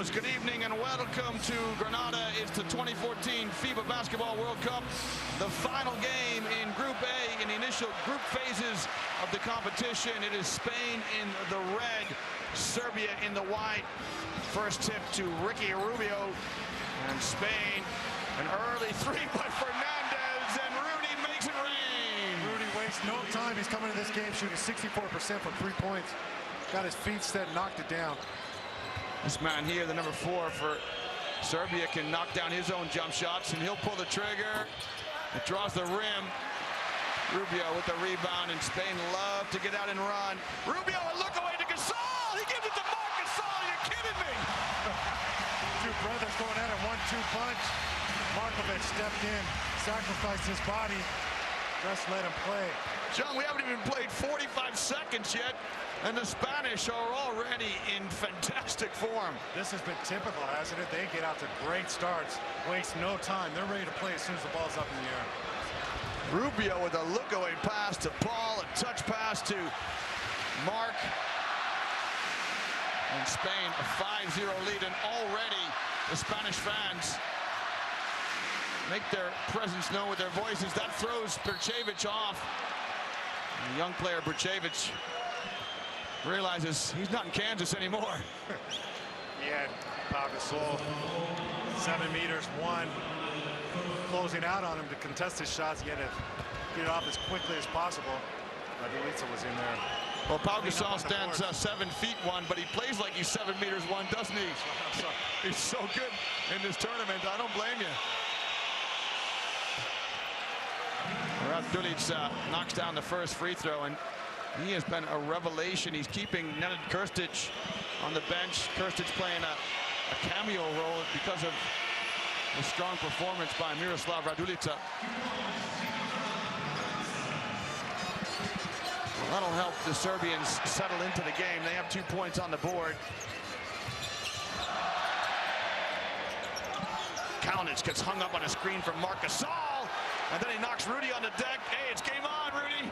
fellas, good evening and welcome to Granada. It's the 2014 FIBA Basketball World Cup, the final game in Group A in the initial group phases of the competition. It is Spain in the red, Serbia in the white. First tip to Ricky Rubio, and Spain, an early three by Fernandez, and Rudy makes it rain. Rudy wastes no time. He's coming to this game shooting 64% from 3 points. Got his feet set, knocked it down. This man here, the number 4 for Serbia, can knock down his own jump shots, and he'll pull the trigger. It draws the rim. Rubio with the rebound, and Spain love to get out and run. Rubio, a look away to Gasol. He gives it to Marc Gasol. Are you kidding me? Two brothers going at it, 1-2 punch. Markovic stepped in, sacrificed his body, just let him play. John, we haven't even played 45 seconds yet, and the Spanish are already in fantastic form. This has been typical, hasn't it? They get out to great starts, waste no time. They're ready to play as soon as the ball's up in the air. Rubio with a look-away pass to Paul, a touch pass to Mark. And Spain a 5-0 lead, and already the Spanish fans make their presence known with their voices. That throws Brcevic off. The young player Brcevic realizes he's not in Kansas anymore. Yeah, Pau Gasol, 7 meters, 1. Closing out on him to contest his shots. He had to get it off as quickly as possible. Raduljic was in there. Well, Pau Gasol stands 7 feet 1, but he plays like he's 7 meters 1, doesn't he? He's so good in this tournament. I don't blame you. Raduljic knocks down the first free throw, and he has been a revelation. He's keeping Nenad Krstić on the bench. Krstić playing a cameo role because of a strong performance by Miroslav Raduljic. Well, that'll help the Serbians settle into the game. They have 2 points on the board. Kalinic gets hung up on a screen from Marc Gasol, and then he knocks Rudy on the deck. Hey, it's game on, Rudy.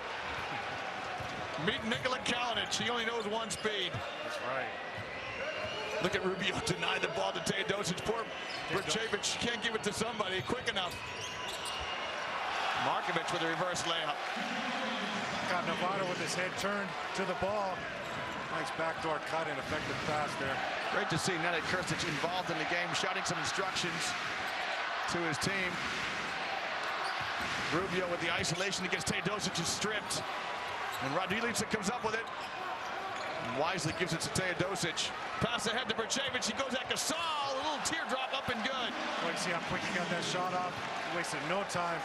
Meet Nikola Kalinic. He only knows one speed. That's right. Look at Rubio deny the ball to Teodosic. Poor Brcevic can't give it to somebody quick enough. Markovic with a reverse layup. Got Navarro with his head turned to the ball. Nice backdoor cut and effective pass there. Great to see Nenad Krstić involved in the game, shouting some instructions to his team. Rubio with the isolation against Teodosic is stripped. And Raduljic comes up with it. And wisely gives it to Teodosic. Pass ahead to Brcevic. He goes at Gasol. A little teardrop up and good. Well, you see how quick he got that shot off. He wasted no time.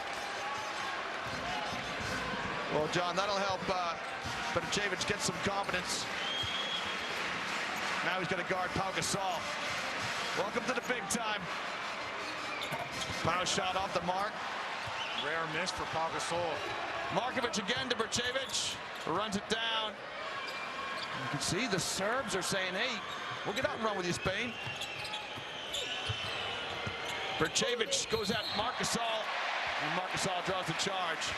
Well, John, that'll help Brcevic get some confidence. Now he's going to guard Pau Gasol. Welcome to the big time. Pau shot off the mark. Rare miss for Pau Gasol. Markovic again to Brcevic. Runs it down. You can see the Serbs are saying, hey, we'll get out and run with you, Spain. Brcevic goes at Marc Gasol, and Marc Gasol draws the charge.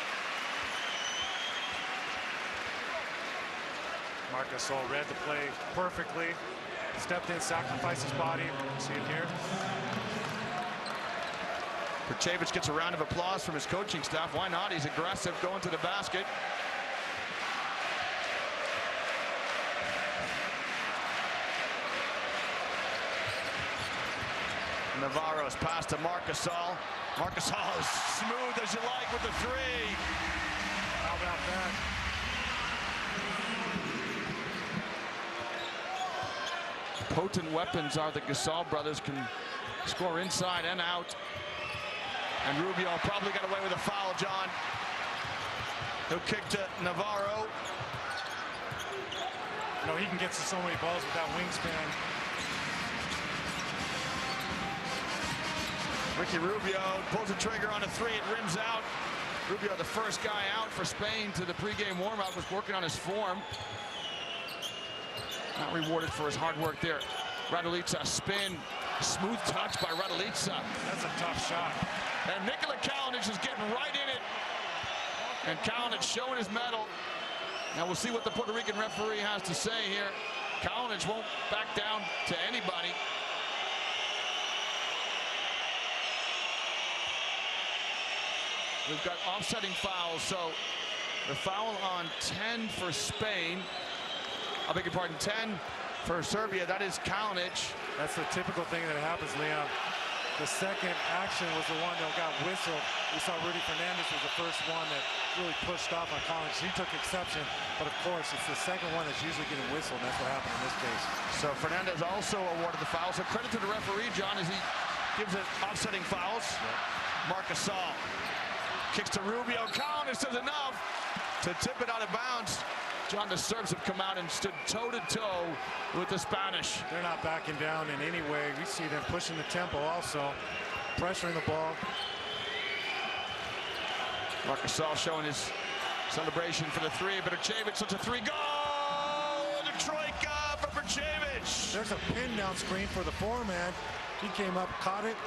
Marc Gasol read the play perfectly. Stepped in, sacrificed his body. See it here. Brcevic gets a round of applause from his coaching staff. Why not? He's aggressive, going to the basket. Navarro's pass to Marc Gasol. Marc Gasol is smooth as you like with the 3. How about that? Potent weapons are the Gasol brothers, can score inside and out. And Rubio probably got away with a foul, John. He'll kick to Navarro. You know, he can get to so many balls with that wingspan. Ricky Rubio pulls the trigger on a 3. It rims out. Rubio, the first guy out for Spain to the pregame warm-up, was working on his form. Not rewarded for his hard work there. Raduljic spin. Smooth touch by Raduljic. That's a tough shot. And Nikola Kalinic is getting right in it. And Kalinic showing his mettle. Now we'll see what the Puerto Rican referee has to say here. Kalinic won't back down to anybody. we've got offsetting fouls. So the foul on 10 for Spain. I beg your pardon, 10 for Serbia. That is Kalinic. That's the typical thing that happens, Leon. The second action was the one that got whistled. We saw Rudy Fernandez was the first one that really pushed off on Kalinic. He took exception, but of course, it's the second one that's usually getting whistled, and that's what happened in this case. So Fernandez also awarded the foul. So credit to the referee, John, as he gives it offsetting fouls. Yep. Marc Gasol kicks to Rubio. Kalinic does enough to tip it out of bounds. John, the Serbs have come out and stood toe-to-toe with the Spanish. They're not backing down in any way. We see them pushing the tempo also, pressuring the ball. Marc Gasol showing his celebration for the three. Berchevich, such a three. Goal! The troika for Berchevich. There's a pin down screen for the four-man. He came up, caught it,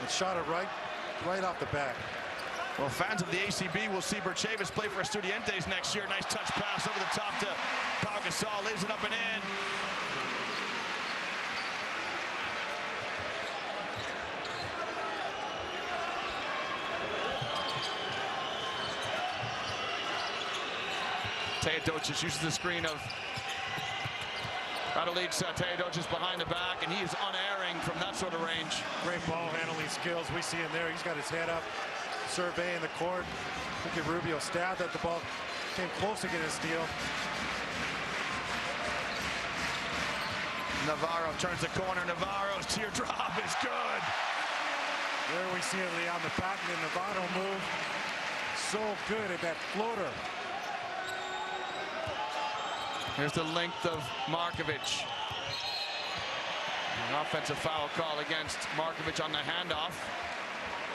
and shot it right off the back. Well, fans of the ACB will see Berchevich play for Estudiantes next year. Nice touch pass over the top to Pau Gasol. Lays it up and in. Teodosic uses the screen of Raduljic. Teodosic behind the back, and he is unerring from that sort of range. Great ball handling skills. We see him there. He's got his head up, surveying the court. Look at Rubio stabbed at the ball. Came close to getting a steal. Navarro turns the corner. Navarro's teardrop is good. There we see it, Leon, the patent and Navarro move. So good at that floater. Here's the length of Markovic. An offensive foul call against Markovic on the handoff.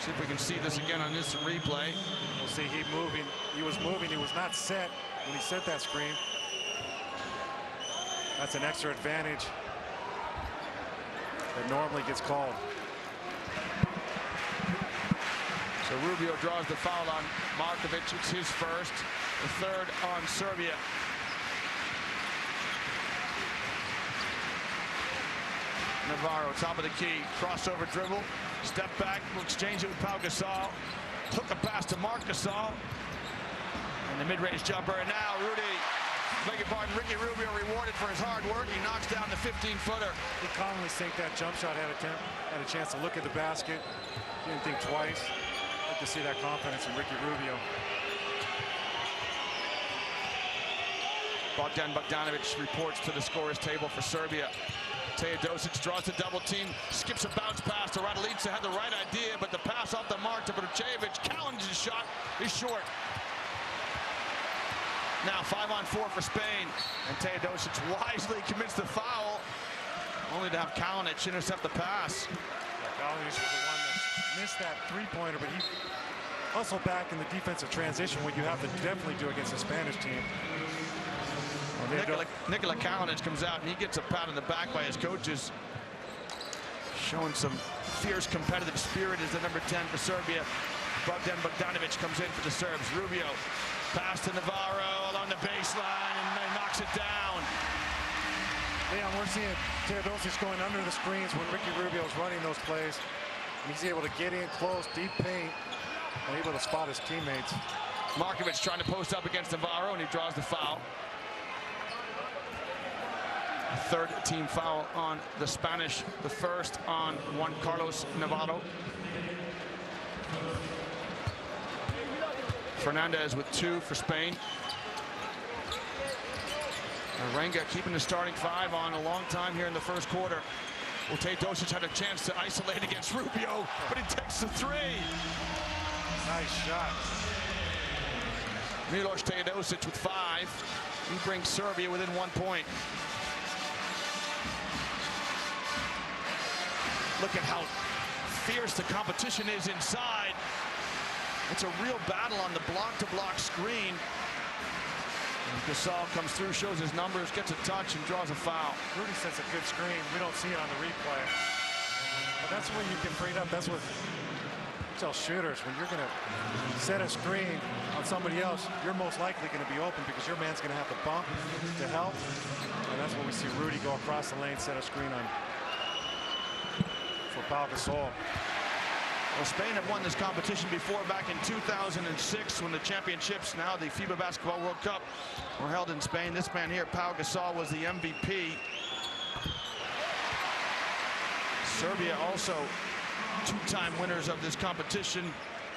See if we can see this again on this replay. We'll see he moving. He was moving. He was not set when he set that screen. That's an extra advantage that normally gets called. So Rubio draws the foul on Markovic. It's his first. The third on Serbia. Navarro, top of the key, crossover dribble, step back, will exchange it with Pau Gasol, hook a pass to Marc Gasol, and the mid-range jumper, and now Ricky Rubio rewarded for his hard work. He knocks down the 15-footer. He calmly sank that jump shot, had a chance to look at the basket, didn't think twice. Like to see that confidence in Ricky Rubio. Bogdanovic reports to the scorer's table for Serbia. Teodosic draws the double team, skips a bounce pass to Raduljic. Had the right idea, but the pass off the mark to Berchevich. Kalinic's shot is short. Now 5-on-4 for Spain, and Teodosic wisely commits the foul, only to have Kalinic intercept the pass. Yeah, Kalinic was the one that missed that three-pointer, but he hustled back in the defensive transition, what you have to definitely do against a Spanish team. Nikola Kalinic comes out and he gets a pat on the back by his coaches, showing some fierce competitive spirit as the number 10 for Serbia. Bogdanovic comes in for the Serbs. Rubio pass to Navarro along the baseline and knocks it down. Leon, we're seeing Teodosic going under the screens when Ricky Rubio is running those plays. He's able to get in close, deep paint, and able to spot his teammates. Markovic trying to post up against Navarro, and he draws the foul. Third team foul on the Spanish, the first on Juan Carlos Navarro. Fernandez with 2 for Spain. Arenga keeping the starting 5 on a long time here in the first quarter. Well, Teodosic had a chance to isolate against Rubio, but he takes the 3. Nice shot. Milos Teodosic with 5. He brings Serbia within 1 point. Look at how fierce the competition is inside. It's a real battle on the block-to-block screen. And Gasol comes through, shows his numbers, gets a touch, and draws a foul. Rudy sets a good screen. We don't see it on the replay. But that's when you can free it up. That's what I tell shooters. When you're going to set a screen on somebody else, you're most likely going to be open because your man's going to have to bump to help. And that's when we see Rudy go across the lane, set a screen on for Pau Gasol. Well, Spain have won this competition before, back in 2006, when the championships, now the FIBA Basketball World Cup, were held in Spain. This man here, Pau Gasol, was the MVP. Serbia also two-time winners of this competition.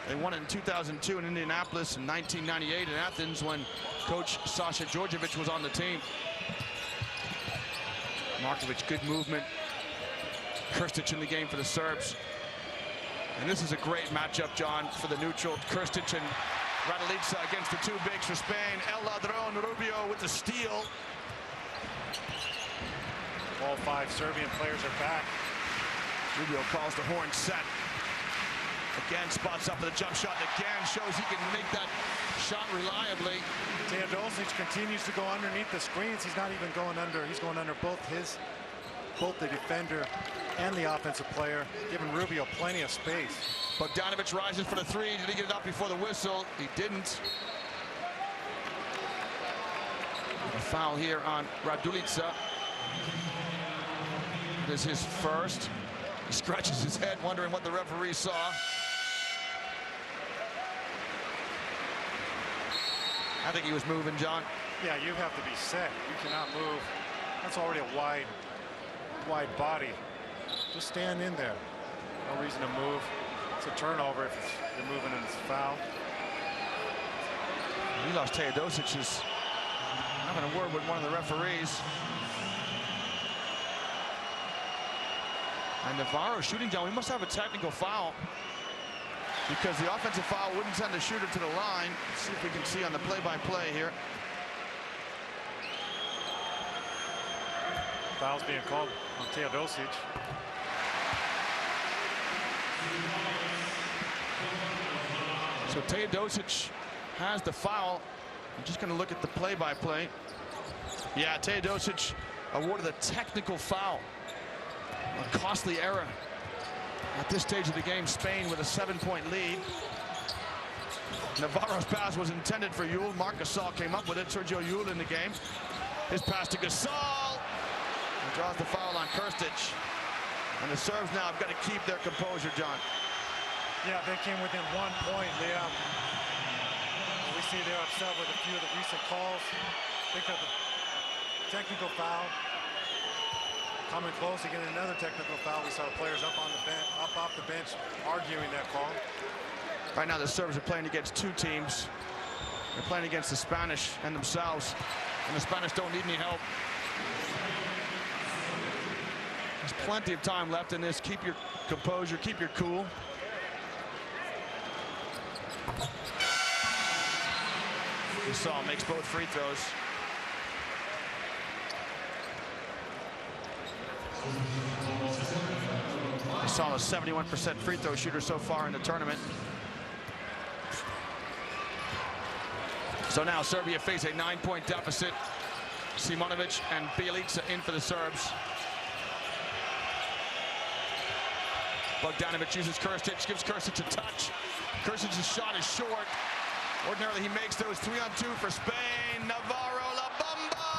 They won it in 2002 in Indianapolis, and 1998 in Athens when coach Sasha Djordjevic was on the team. Markovic, good movement. Krstic in the game for the Serbs. And this is a great matchup, John, for the neutral. Krstic and Raduljica against the two bigs for Spain. El Ladron, Rubio with the steal. All 5 Serbian players are back. Rubio calls the horn set. Again, spots up with a jump shot. Again, shows he can make that shot reliably. Teodosic continues to go underneath the screens. He's not even going under. He's going under both the defender and the offensive player, giving Rubio plenty of space. Bogdanovic rises for the 3. Did he get it up before the whistle? He didn't. A foul here on Raduljica. This is his first. He scratches his head, wondering what the referee saw. I think he was moving, John. Yeah, you have to be set. You cannot move. That's already a wide body. Just stand in there. No reason to move. It's a turnover if you're moving and it's a foul. Milos Teodosic is having a word with one of the referees. And Navarro shooting down. We must have a technical foul, because the offensive foul wouldn't send the shooter to the line. Let's see if we can see on the play-by-play here. Foul's being called on Teodosic. So Teodosic has the foul. I'm just going to look at the play-by-play. Yeah, Teodosic awarded a technical foul. A costly error. At this stage of the game, Spain with a 7-point lead. Navarro's pass was intended for Yule. Marc Gasol came up with it. Sergio Yule in the game. His pass to Gasol. And draws the foul on Krstic. And the Serbs now have got to keep their composure, John. Yeah, they came within 1 point, Liam. We see they're upset with a few of the recent calls. Picked up a technical foul. Coming close to getting another technical foul. We saw the players up on the bench, up off the bench, arguing that call. Right now, the Serbs are playing against 2 teams. They're playing against the Spanish and themselves, and the Spanish don't need any help. There's plenty of time left in this. Keep your composure, keep your cool. Gasol makes both free throws. Gasol is 71% free throw shooter so far in the tournament. So now Serbia face a 9-point deficit. Simonovic and Bjelica in for the Serbs. Bogdanovic uses Krstic, gives Krstic a touch. Krstic's shot is short. Ordinarily he makes those 3-on-2 for Spain. Navarro, La Bamba!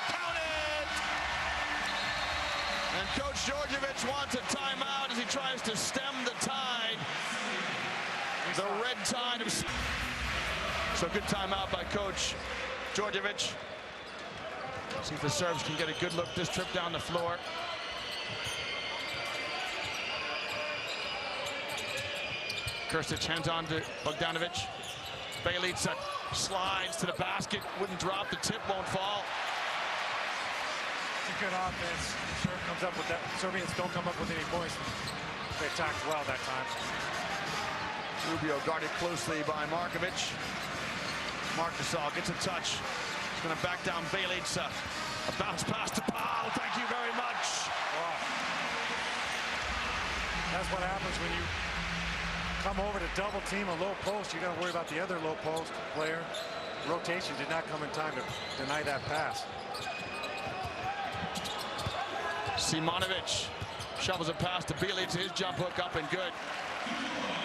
Count it! And Coach Djordjevic wants a timeout as he tries to stem the tide. The red tide of... So good timeout by Coach Djordjevic. See if the Serbs can get a good look this trip down the floor. Krstic hands on to Bogdanovic. Bjelica slides to the basket, wouldn't drop, the tip won't fall. It's a good offense. Serb comes up with that. Serbians don't come up with any points. They attacked well that time. Rubio guarded closely by Markovic. Marc Gasol gets a touch. He's going to back down Bjelica. A bounce pass to Pau. Thank you very much. Wow. That's what happens when you come over to double team a low post. You got to worry about the other low post player. Rotation did not come in time to deny that pass. Simonovic shovels a pass to Bjelica. His jump hook up and good.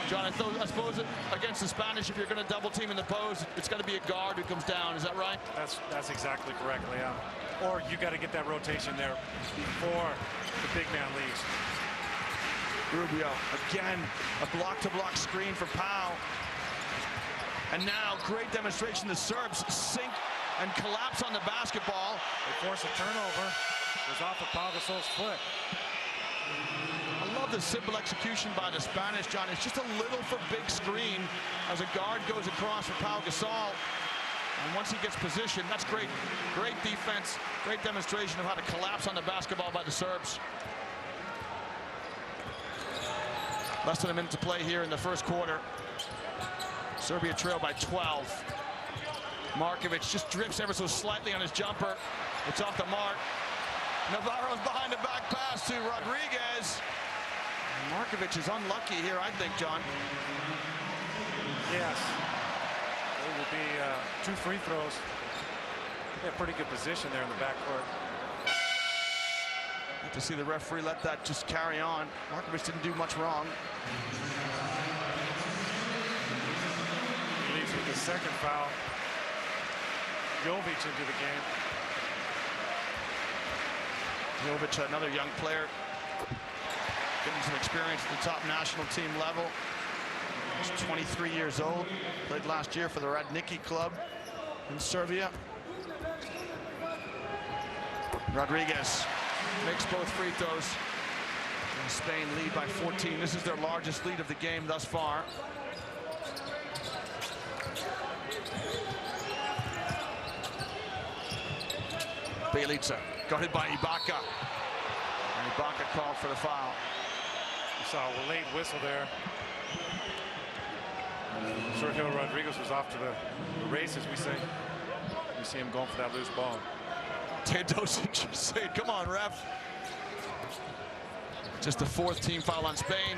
John, I suppose against the Spanish, if you're going to double team in the post, it's got to be a guard who comes down. Is that right? That's exactly correct, Leon. Or you got to get that rotation there before the big man leaves. Rubio, again, a block-to-block screen for Pau. And now, great demonstration. The Serbs sink and collapse on the basketball. They force a turnover. It was off of Pau Gasol's foot. I love the simple execution by the Spanish, John. It's just a little for big screen as a guard goes across for Pau Gasol. And once he gets positioned, that's great. Great defense, great demonstration of how to collapse on the basketball by the Serbs. Less than a minute to play here in the first quarter. Serbia trail by 12. Markovic just drifts ever so slightly on his jumper. It's off the mark. Navarro's behind the back pass to Rodriguez. Markovic is unlucky here, I think, John. Yes. It will be 2 free throws. Yeah, pretty good position there in the backcourt. Good to see the referee let that just carry on. Markovic didn't do much wrong. He leaves with the second foul. Jovic into the game. Jovic, another young player, getting some experience at the top national team level. He's 23 years old, played last year for the Radniki club in Serbia. Rodriguez makes both free throws. And Spain lead by 14. This is their largest lead of the game thus far. Bjelica guarded by Ibaka. And Ibaka called for the foul. You saw a late whistle there. Sergio Rodriguez was off to the races, we say. You see him going for that loose ball. Teodosic saying, come on, ref. Just the 4th team foul on Spain.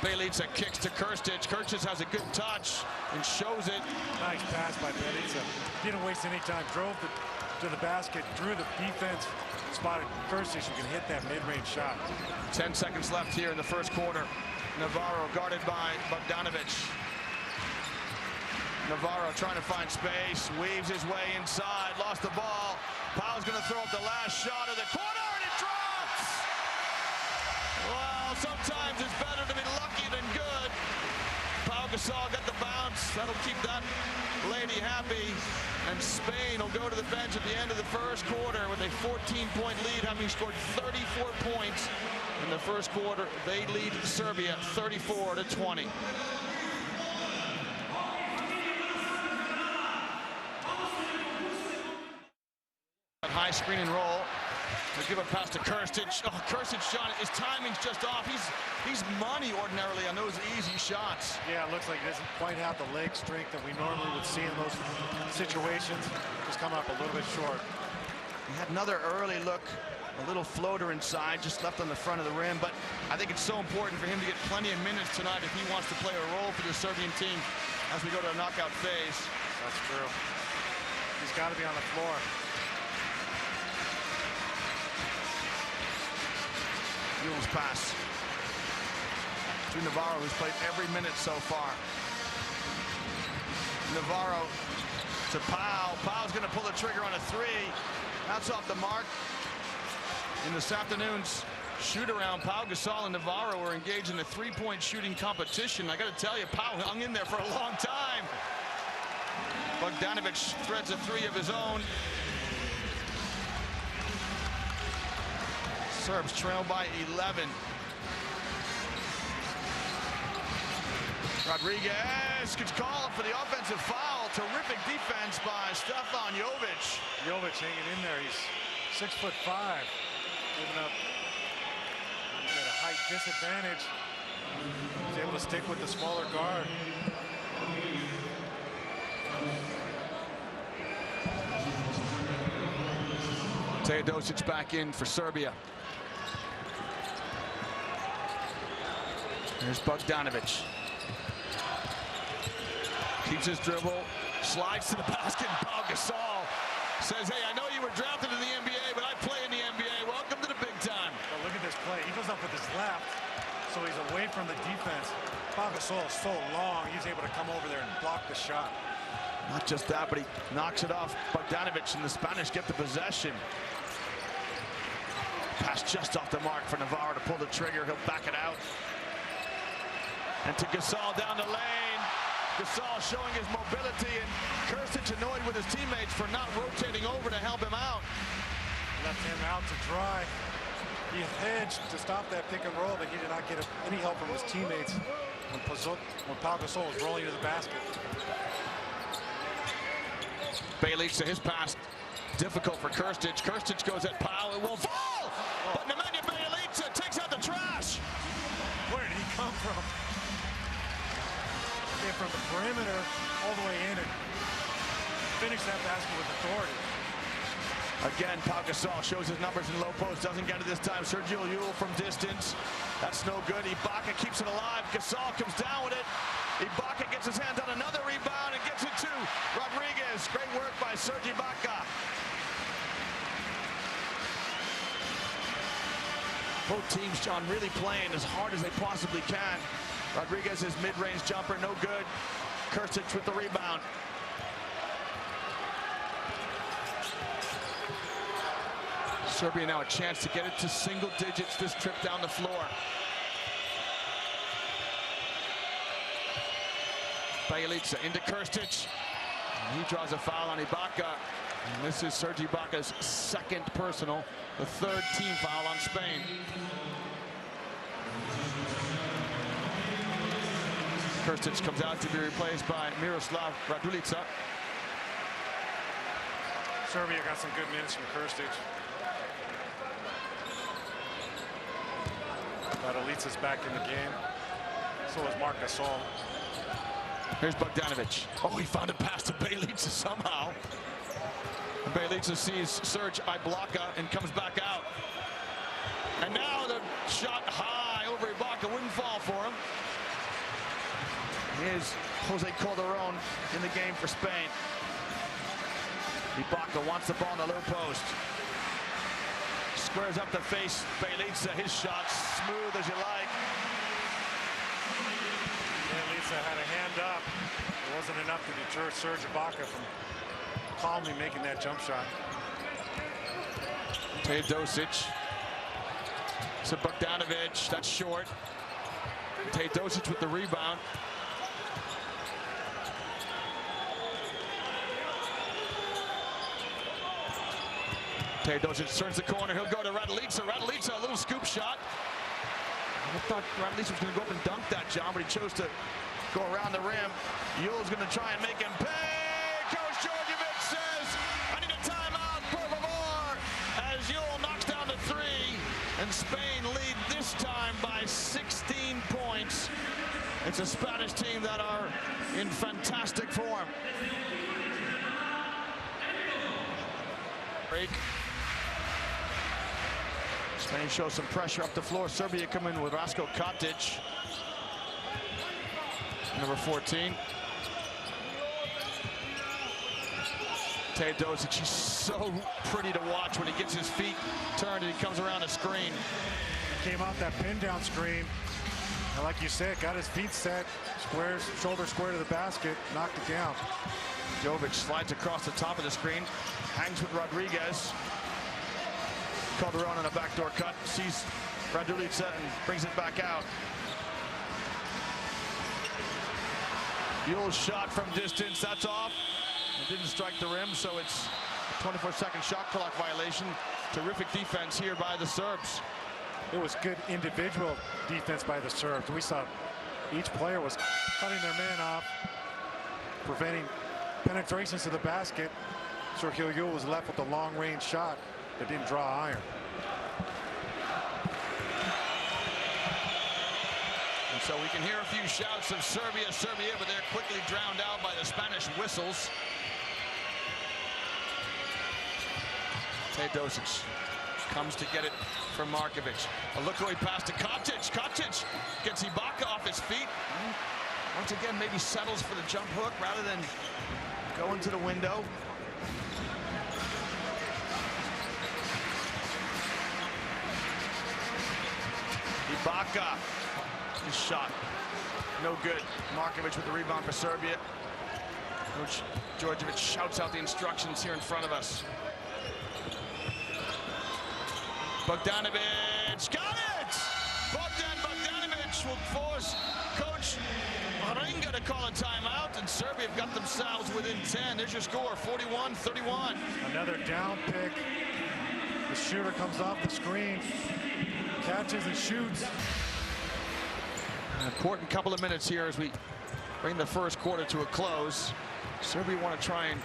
Bjelica kicks to Krstić. Krstić has a good touch and shows it. Nice pass by Bjelica. Didn't waste any time. Drove to the basket, drew the defense, spotted Krstić, who can hit that mid-range shot. 10 seconds left here in the first quarter. Navarro guarded by Bogdanovic. Navarro trying to find space, weaves his way inside, lost the ball. Pau's going to throw up the last shot of the quarter, and it drops! Well, sometimes it's better to be lucky than good. Pau Gasol got the bounce. That'll keep that lady happy. And Spain will go to the bench at the end of the first quarter with a 14-point lead, having scored 34 points in the first quarter. They lead Serbia 34-20. High screen and roll. They give a pass to Krstić. Oh, Krstić, John, his timing's just off. He's money ordinarily on those easy shots. Yeah, it looks like he doesn't quite have the leg strength that we normally would see in those situations. Just come up a little bit short. He had another early look, a little floater inside, just left on the front of the rim. But I think it's so important for him to get plenty of minutes tonight if he wants to play a role for the Serbian team as we go to the knockout phase. That's true. He's got to be on the floor. Mule's pass to Navarro, who's played every minute so far. Navarro to Pau. Pau's going to pull the trigger on a 3. That's off the mark. In this afternoon's shoot-around, Pau Gasol and Navarro were engaged in a 3-point shooting competition. I got to tell you, Pau hung in there for a long time. Bogdanovic threads a 3 of his own. Serbs trail by 11. Rodriguez gets called for the offensive foul. Terrific defense by Stefan Jovic. Jovic hanging in there. He's 6'5", giving up. He's at a height disadvantage. He's able to stick with the smaller guard. Teodosic back in for Serbia. Here's Bogdanovic. Keeps his dribble, slides to the basket. Pau Gasol says, hey, I know you were drafted in the NBA, but I play in the NBA. Welcome to the big time. Well, look at this play. He goes up with his left, so he's away from the defense. Pau Gasol is so long, he's able to come over there and block the shot. Not just that, but he knocks it off Bogdanovic, and the Spanish get the possession. Pass pass just off the mark for Navarro to pull the trigger. He'll back it out. And to Gasol down the lane. Gasol showing his mobility, and Krstić annoyed with his teammates for not rotating over to help him out. Left him out to dry. He hedged to stop that pick and roll, but he did not get any help from his teammates when Pau Gasol was rolling to the basket. Bjelica, his pass difficult for Krstić. Krstić goes at Pau, it won't fall! But Nemanja Bjelica takes out the trash! Where did he come from? Came from the perimeter all the way in and finished that basket with authority. Again, Pau Gasol shows his numbers in low post, doesn't get it this time. Sergio Llull from distance. That's no good. Ibaka keeps it alive. Gasol comes down with it. Ibaka gets his hands on another rebound and gets it to Rodriguez. Great work by Serge Ibaka. Both teams, John, really playing as hard as they possibly can. Rodriguez's mid-range jumper, no good. Krstić with the rebound. Serbia now a chance to get it to single digits this trip down the floor. Bjelica into Krstić. He draws a foul on Ibaka. And this is Serge Ibaka's second personal, the third team foul on Spain. Krstić comes out to be replaced by Miroslav Radulica. Serbia got some good minutes from Krstić. Radulica's back in the game. So is Marc Gasol. Here's Bogdanovic. Oh, he found a pass to Bjelica somehow. Bjelica sees Serge Ibaka and comes back out. And now the shot high over Ibaka wouldn't fall for him. Here's Jose Calderon in the game for Spain. Ibaka wants the ball in the low post. Squares up the face. Bjelica, his shot smooth as you like. Bjelica had a hand up. It wasn't enough to deter Serge Ibaka from calmly making that jump shot. Teodosic. So Bogdanovic, that's short. Teodosic with the rebound. Teodosic turns the corner. He'll go to Radulica. Radulica, a little scoop shot. I thought Radulica was going to go up and dunk that, John, but he chose to go around the rim. Llull's going to try and make him pay. Coach Djordjevic says, I need a timeout, por favor, as Llull knocks down to 3. And Spain lead this time by 16 points. It's a Spanish team that are in fantastic form. Break. Spain shows some pressure up the floor. Serbia come in with Ratko Katic, number 14. Teodosic, he's so pretty to watch when he gets his feet turned and he comes around the screen. Came out that pin down screen, and like you said, got his feet set, squares, shoulder square to the basket, knocked it down. Jovic slides across the top of the screen, hangs with Rodriguez. Calderon on a backdoor cut, sees Radulica and brings it back out. Llull's shot from distance, that's off. It didn't strike the rim, so it's a 24-second shot clock violation. Terrific defense here by the Serbs. It was good individual defense by the Serbs. We saw each player was cutting their man off, preventing penetrations to the basket. Sergio Llull was left with a long-range shot that didn't draw iron. And so we can hear a few shouts of Serbia, but they're quickly drowned out by the Spanish whistles. Teodosic comes to get it from Markovic. A look-away pass to Katic. Katic gets Ibaka off his feet. Once again, maybe settles for the jump hook rather than going to the window. Ibaka, his shot, no good. Markovic with the rebound for Serbia. Coach Djordjevic shouts out the instructions here in front of us. Bogdanovic got it! Bogdanovic will force Coach Ringa to call a timeout, and Serbia have got themselves within 10. There's your score, 41-31. Another down pick. The shooter comes off the screen, catches and shoots. An important couple of minutes here as we bring the first quarter to a close. Serbia want to try and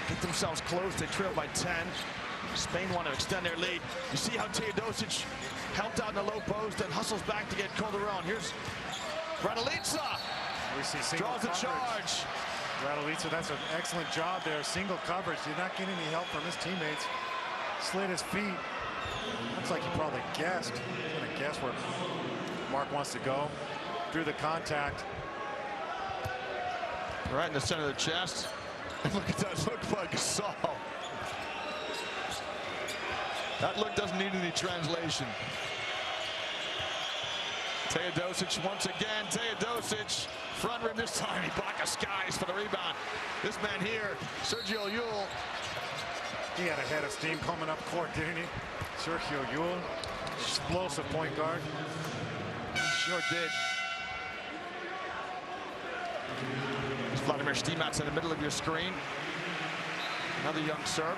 get themselves close. They trail by 10. Spain want to extend their lead. You see how Teodosic helped out in the low post and hustles back to get Calderon. Here's Raduljica. We see single draws the coverage. charge. Raduljica, that's an excellent job there. Single coverage. Did not get any help from his teammates. Slid his feet. Looks like he probably guessed. He's gonna guess where Mark wants to go. Through the contact. Right in the center of the chest. And look at that look by Gasol. That look doesn't need any translation. Teodosic once again. Teodosic front rim this time. He black skies for the rebound. This man here, Sergio Llull. He had a head of steam coming up court, didn't he? Sergio Llull, explosive point guard. Sure did. There's Vladimir Stimac in the middle of your screen. Another young Serb.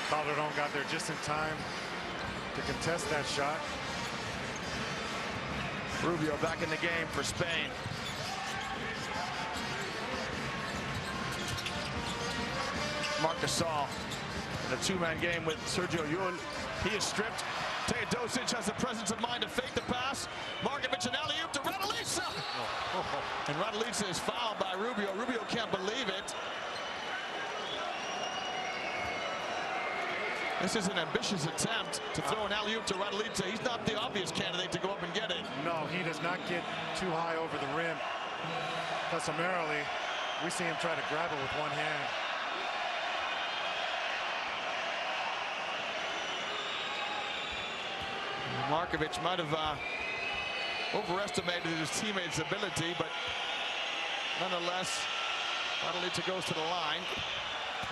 Calderon got there just in time to contest that shot. Rubio back in the game for Spain. Marc Gasol in a two-man game with Sergio Llull. He is stripped. Teodosic has the presence of mind to fake the pass. Markovic and alley-oop to Raduljica. And Raduljica is fouled by Rubio. Rubio can't believe it. This is an ambitious attempt to throw an alley-oop to Raduljica. He's not the obvious candidate to go up and get it. No, he does not get too high over the rim. Customarily, we see him try to grab it with one hand. Markovic might have overestimated his teammate's ability, but nonetheless, Raduljica goes to the line.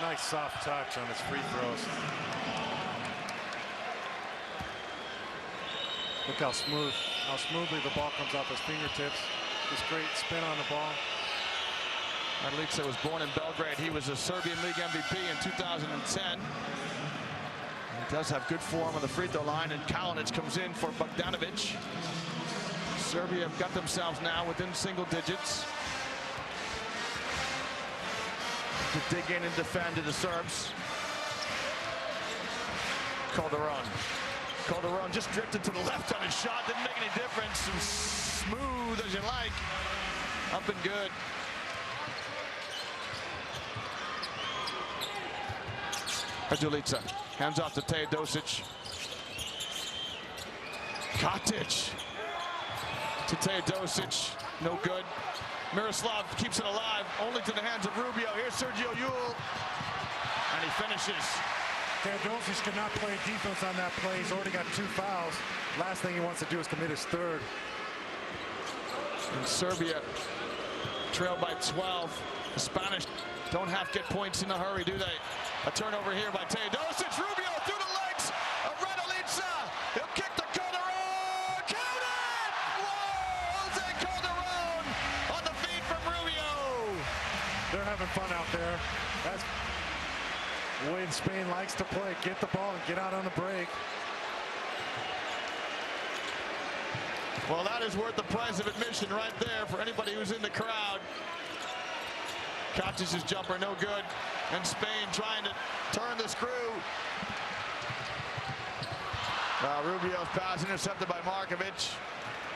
Nice soft touch on his free throws. Look how smoothly the ball comes off his fingertips. This great spin on the ball. Raduljica was born in Belgrade. He was a Serbian League MVP in 2010. He does have good form on the free throw line, and Kalinic comes in for Bogdanovic. Serbia have got themselves now within single digits. To dig in and defend to the Serbs. Calderon just drifted to the left on his shot. Didn't make any difference. Smooth as you like. Up and good. Raduljica hands off to Teodosic. Katic to Teodosic. No good. Miroslav keeps it alive, only to the hands of Rubio. Here's Sergio Llull, and he finishes. Teodosic could not play defense on that play. He's already got 2 fouls. Last thing he wants to do is commit his third. And Serbia trail by 12. The Spanish don't have to get points in a hurry, do they? A turnover here by Teodosic. Rubio through the legs of Raduljica. He'll kick the Calderon. Count it! Whoa! Jose Calderon on the feet from Rubio. They're having fun out there. That's the way Spain likes to play. Get the ball and get out on the break. Well, that is worth the price of admission right there for anybody who's in the crowd. Kacic's jumper no good, and Spain trying to turn the screw. Rubio's pass intercepted by Markovic,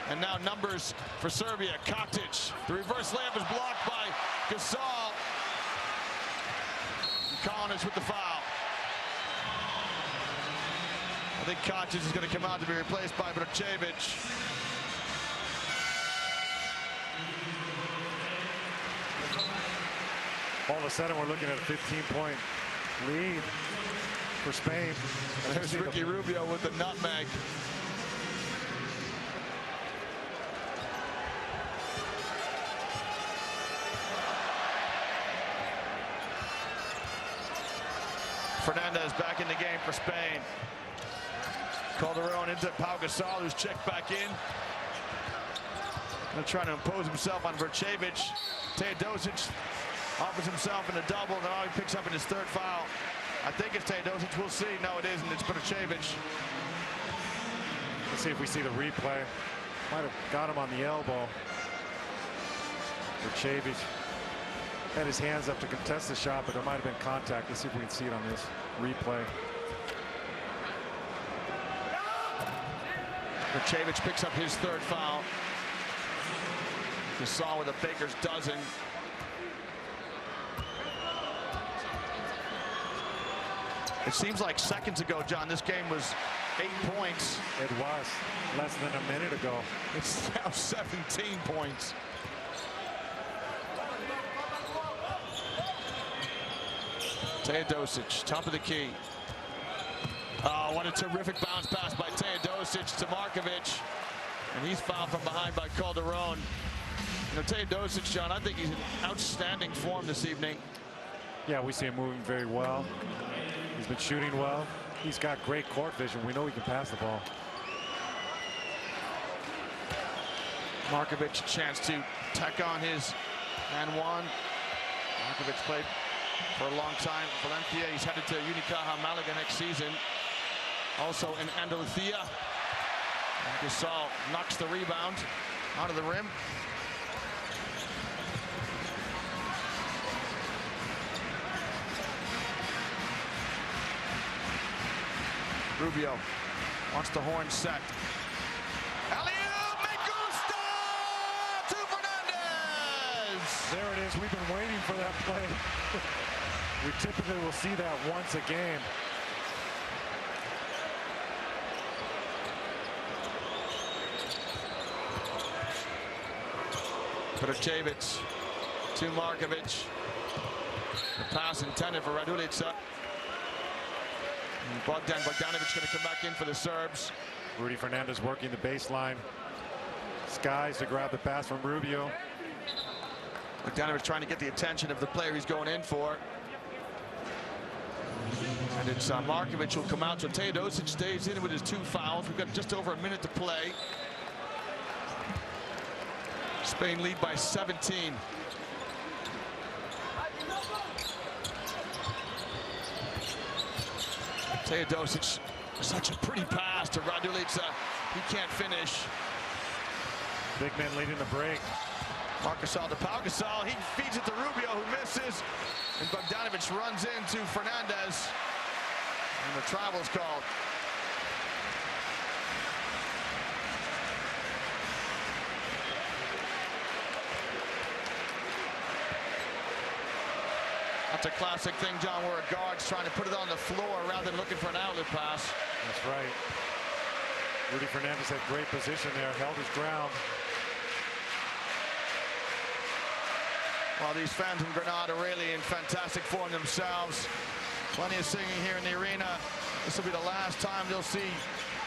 and now numbers for Serbia. Katic, the reverse layup is blocked by Gasol. Kalinic with the foul. I think Katic is going to come out to be replaced by Brcevic. All of a sudden, we're looking at a 15-point lead for Spain. There's Ricky Rubio with the nutmeg. back in the game for Spain. Calderon into Pau Gasol, who's checked back in. Now trying to impose himself on Vrcevic. Teodosic offers himself in a double, and now he picks up in his third foul. I think it's Teodosic. We'll see. No, it isn't. It's Vrcevic. Let's see if we see the replay. Might have got him on the elbow. Vrcevic had his hands up to contest the shot, but there might have been contact. Let's see if we can see it on this replay. Vrcevic picks up his third foul. Gasol with a baker's dozen. It seems like seconds ago, John, this game was 8 points. It was less than a minute ago. It's now 17 points. Teodosic, top of the key. Oh, what a terrific bounce pass by Teodosic to Markovic. And he's fouled from behind by Calderon. You know, Teodosic, John, I think he's in outstanding form this evening. Yeah, we see him moving very well. He's been shooting well. He's got great court vision. We know he can pass the ball. Markovic, a chance to tack on his and one. Markovic played for a long time in Valencia. He's headed to Unicaja Malaga next season. Also in Andalucía. Gasol knocks the rebound out of the rim. Rubio wants the horn set. Alley-oop, me gusta to Fernandez. There it is. We've been waiting for that play. We typically will see that once a game. Vrcevic to Markovic. The pass intended for Radulica. Bogdanovic going to come back in for the Serbs. Rudy Fernandez working the baseline. Skies to grab the pass from Rubio. Bogdanovic trying to get the attention of the player he's going in for. And it's Markovic who'll come out. So Teodosic stays in with his 2 fouls. We've got just over a minute to play. Spain lead by 17. Teodosic, such a pretty pass to Radulica. He can't finish. Big men leading the break. Marc Gasol to Pau Gasol. He feeds it to Rubio, who misses. And Bogdanovic runs into Fernandez. And the travel's called. That's a classic thing, John, where a guard's trying to put it on the floor rather than looking for an outlet pass. That's right. Rudy Fernandez had great position there, held his ground. Well, these fans in Granada really in fantastic form themselves. Plenty of singing here in the arena. This will be the last time they'll see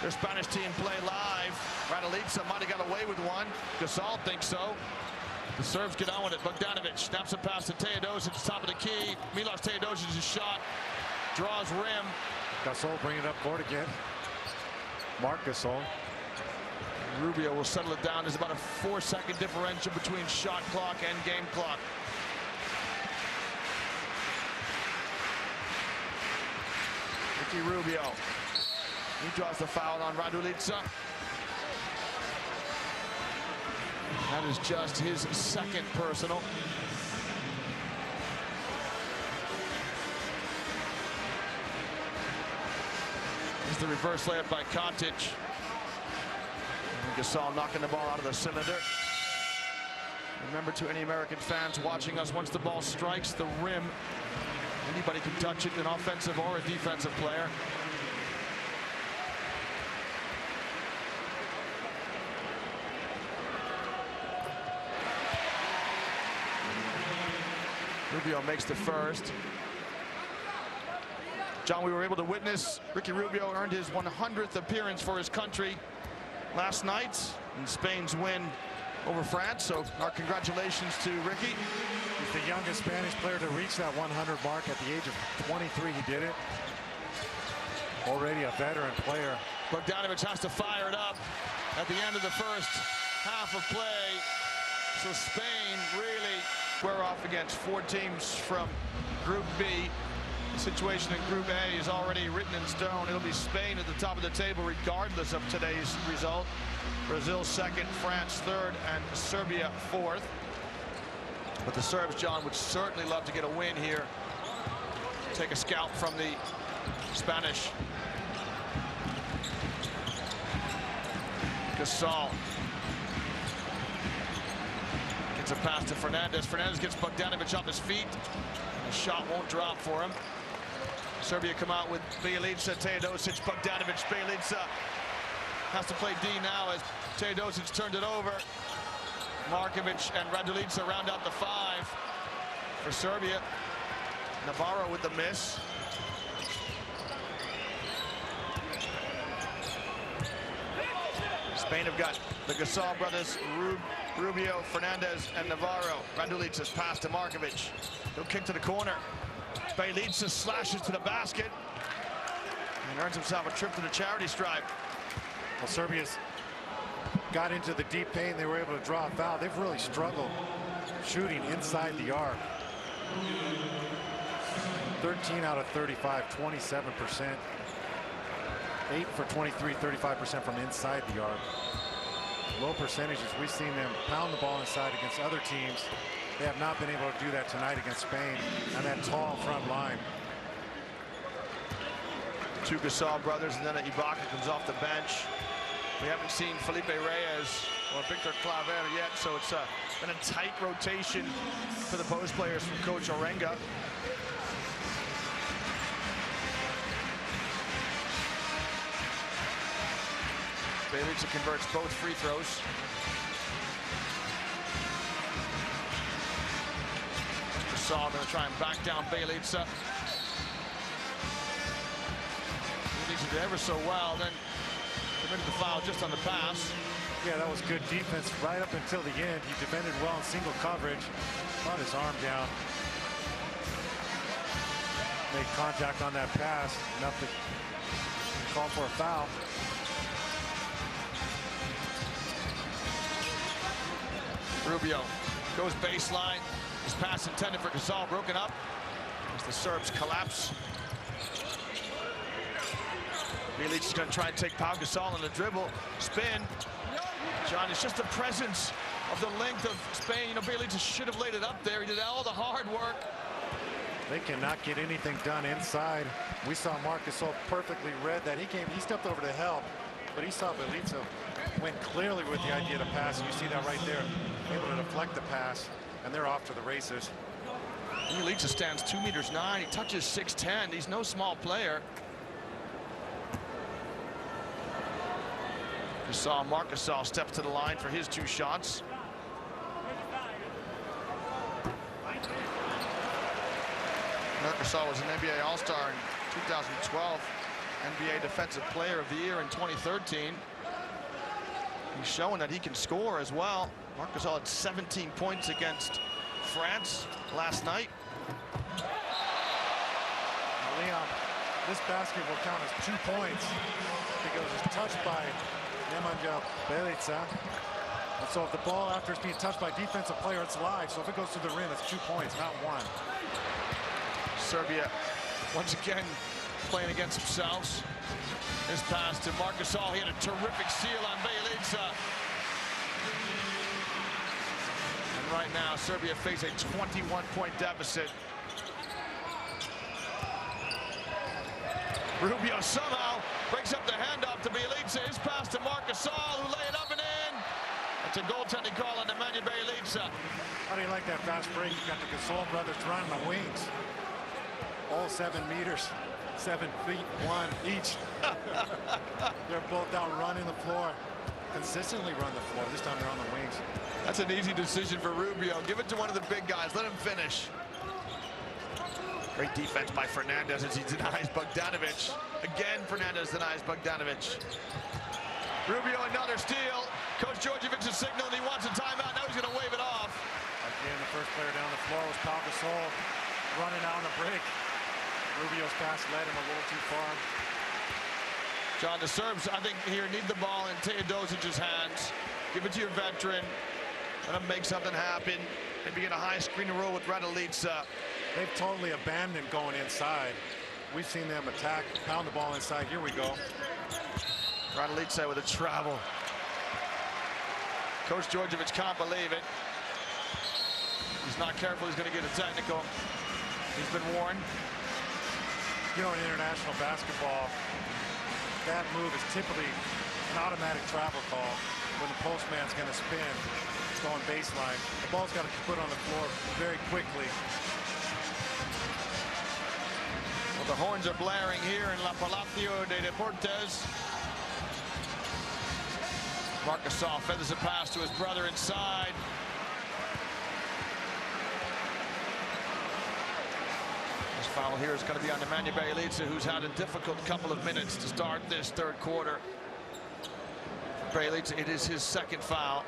their Spanish team play live. Radulica might have got away with one. Gasol thinks so. The Serbs get on with it. Bogdanovic snaps a pass to Teodosic, top of the key. Milos Teodosic's shot draws rim. Gasol bringing it up court again. Marc Gasol. Rubio will settle it down. There's about a 4-second differential between shot clock and game clock. Ricky Rubio. He draws the foul on Radulica. That is just his second personal. Here's the reverse layup by Kotic. Gasol knocking the ball out of the cylinder. Remember, to any American fans watching us, once the ball strikes the rim, anybody can touch it, an offensive or a defensive player. Rubio makes the first. John, we were able to witness Ricky Rubio earned his 100th appearance for his country last night in Spain's win over France. So our congratulations to Ricky. He's the youngest Spanish player to reach that 100 mark at the age of 23. He did it. Already a veteran player. Bogdanovic has to fire it up at the end of the first half of play. So Spain really, we're off against 4 teams from Group B. The situation in Group A is already written in stone. It'll be Spain at the top of the table regardless of today's result. Brazil second, France third, and Serbia fourth. But the Serbs, John, would certainly love to get a win here. Take a scalp from the Spanish. Gasol gets a pass to Fernandez. Fernandez gets Bogdanovic off his feet. The shot won't drop for him. Serbia come out with Bjelica, Teodosic, Bogdanovic. Bjelica has to play D now as Teodosic turned it over. Markovic and Radulica round out the 5 for Serbia. Navarro with the miss. Spain have got the Gasol brothers, Rubio, Fernandez, and Navarro. Radulica's pass to Markovic. He'll kick to the corner. Bjelica slashes to the basket and earns himself a trip to the charity stripe. Well, Serbia's got into the deep paint. They were able to draw a foul. They've really struggled shooting inside the arc. 13 out of 35, 27%. 8 for 23, 35% from inside the arc. Low percentages. We've seen them pound the ball inside against other teams. They have not been able to do that tonight against Spain on that tall front line. 2 Gasol brothers, and then Ibaka comes off the bench. We haven't seen Felipe Reyes or Victor Claver yet, so it's been a tight rotation for the post players from Coach Orenga. Bjelica converts both free throws. Gasol going to try and back down Bjelica. He did ever so well, then committed the foul just on the pass. Yeah, that was good defense right up until the end. He defended well in single coverage. Brought his arm down. Made contact on that pass. Enough to call for a foul. Rubio goes baseline. His pass intended for Gasol broken up as the Serbs collapse. Bjelica is going to try and take Pau Gasol on the dribble. Spin. John, it's just the presence of the length of Spain. You know, Bjelica should have laid it up there. He did all the hard work. They cannot get anything done inside. We saw Marc Gasol perfectly read that. He stepped over to help, but he saw Bjelica went clearly with the idea to pass. You see that right there. Able to deflect the pass, and they're off to the races. Bjelica stands 2'9". He touches 6'10". He's no small player. You saw Marc Gasol step to the line for his 2 shots. Marc Gasol was an NBA All-Star in 2012, NBA Defensive Player of the Year in 2013. He's showing that he can score as well. Marc Gasol had 17 points against France last night. Now, Leon, this basket will count as 2 points because it's touched by Nemanja Bjelica. And so if the ball, after it's being touched by a defensive player, it's live. So if it goes to the rim, it's 2 points, not 1. Serbia once again playing against themselves. His pass to Marc Gasol. He had a terrific seal on Bjelica. And right now, Serbia face a 21-point deficit. Rubio somehow breaks up the handoff to Bjelica. His pass to Marc Gasol, who lay it up and in. It's a goaltending call on Nemanja Bjelica. How do you like that fast break? You got the Gasol brothers running the wings. All 7 meters. 7 feet 1 each. They're both out running the floor. Consistently run the floor. This time they're on the wings. That's an easy decision for Rubio. Give it to one of the big guys. Let him finish. Great defense by Fernandez as he denies Bogdanovic. Again, Fernandez denies Bogdanovic. Rubio another steal. Coach Djordjevic is signaling he wants a timeout. Now he's going to wave it off. Again, the first player down the floor was Pau Gasol running out on the break. Rubio's pass led him a little too far. John, the Serbs, I think, here need the ball in Teodosic's hands. Give it to your veteran. Let him make something happen. Maybe get a high screen and roll with Raduljica. They've totally abandoned going inside. We've seen them attack, pound the ball inside. Here we go. Raduljica with a travel. Coach Djordjevic can't believe it. He's not careful, he's going to get a technical. He's been warned. You know, in international basketball, that move is typically an automatic travel call when the postman's going to spin, going baseline. The ball's got to be put on the floor very quickly. Well, the horns are blaring here in La Palacio de Deportes. Marcus Gasol feathers a pass to his brother inside. This foul here is going to be on Nemanja Bjelica, who's had a difficult couple of minutes to start this third quarter. For Bjelica, it is his second foul.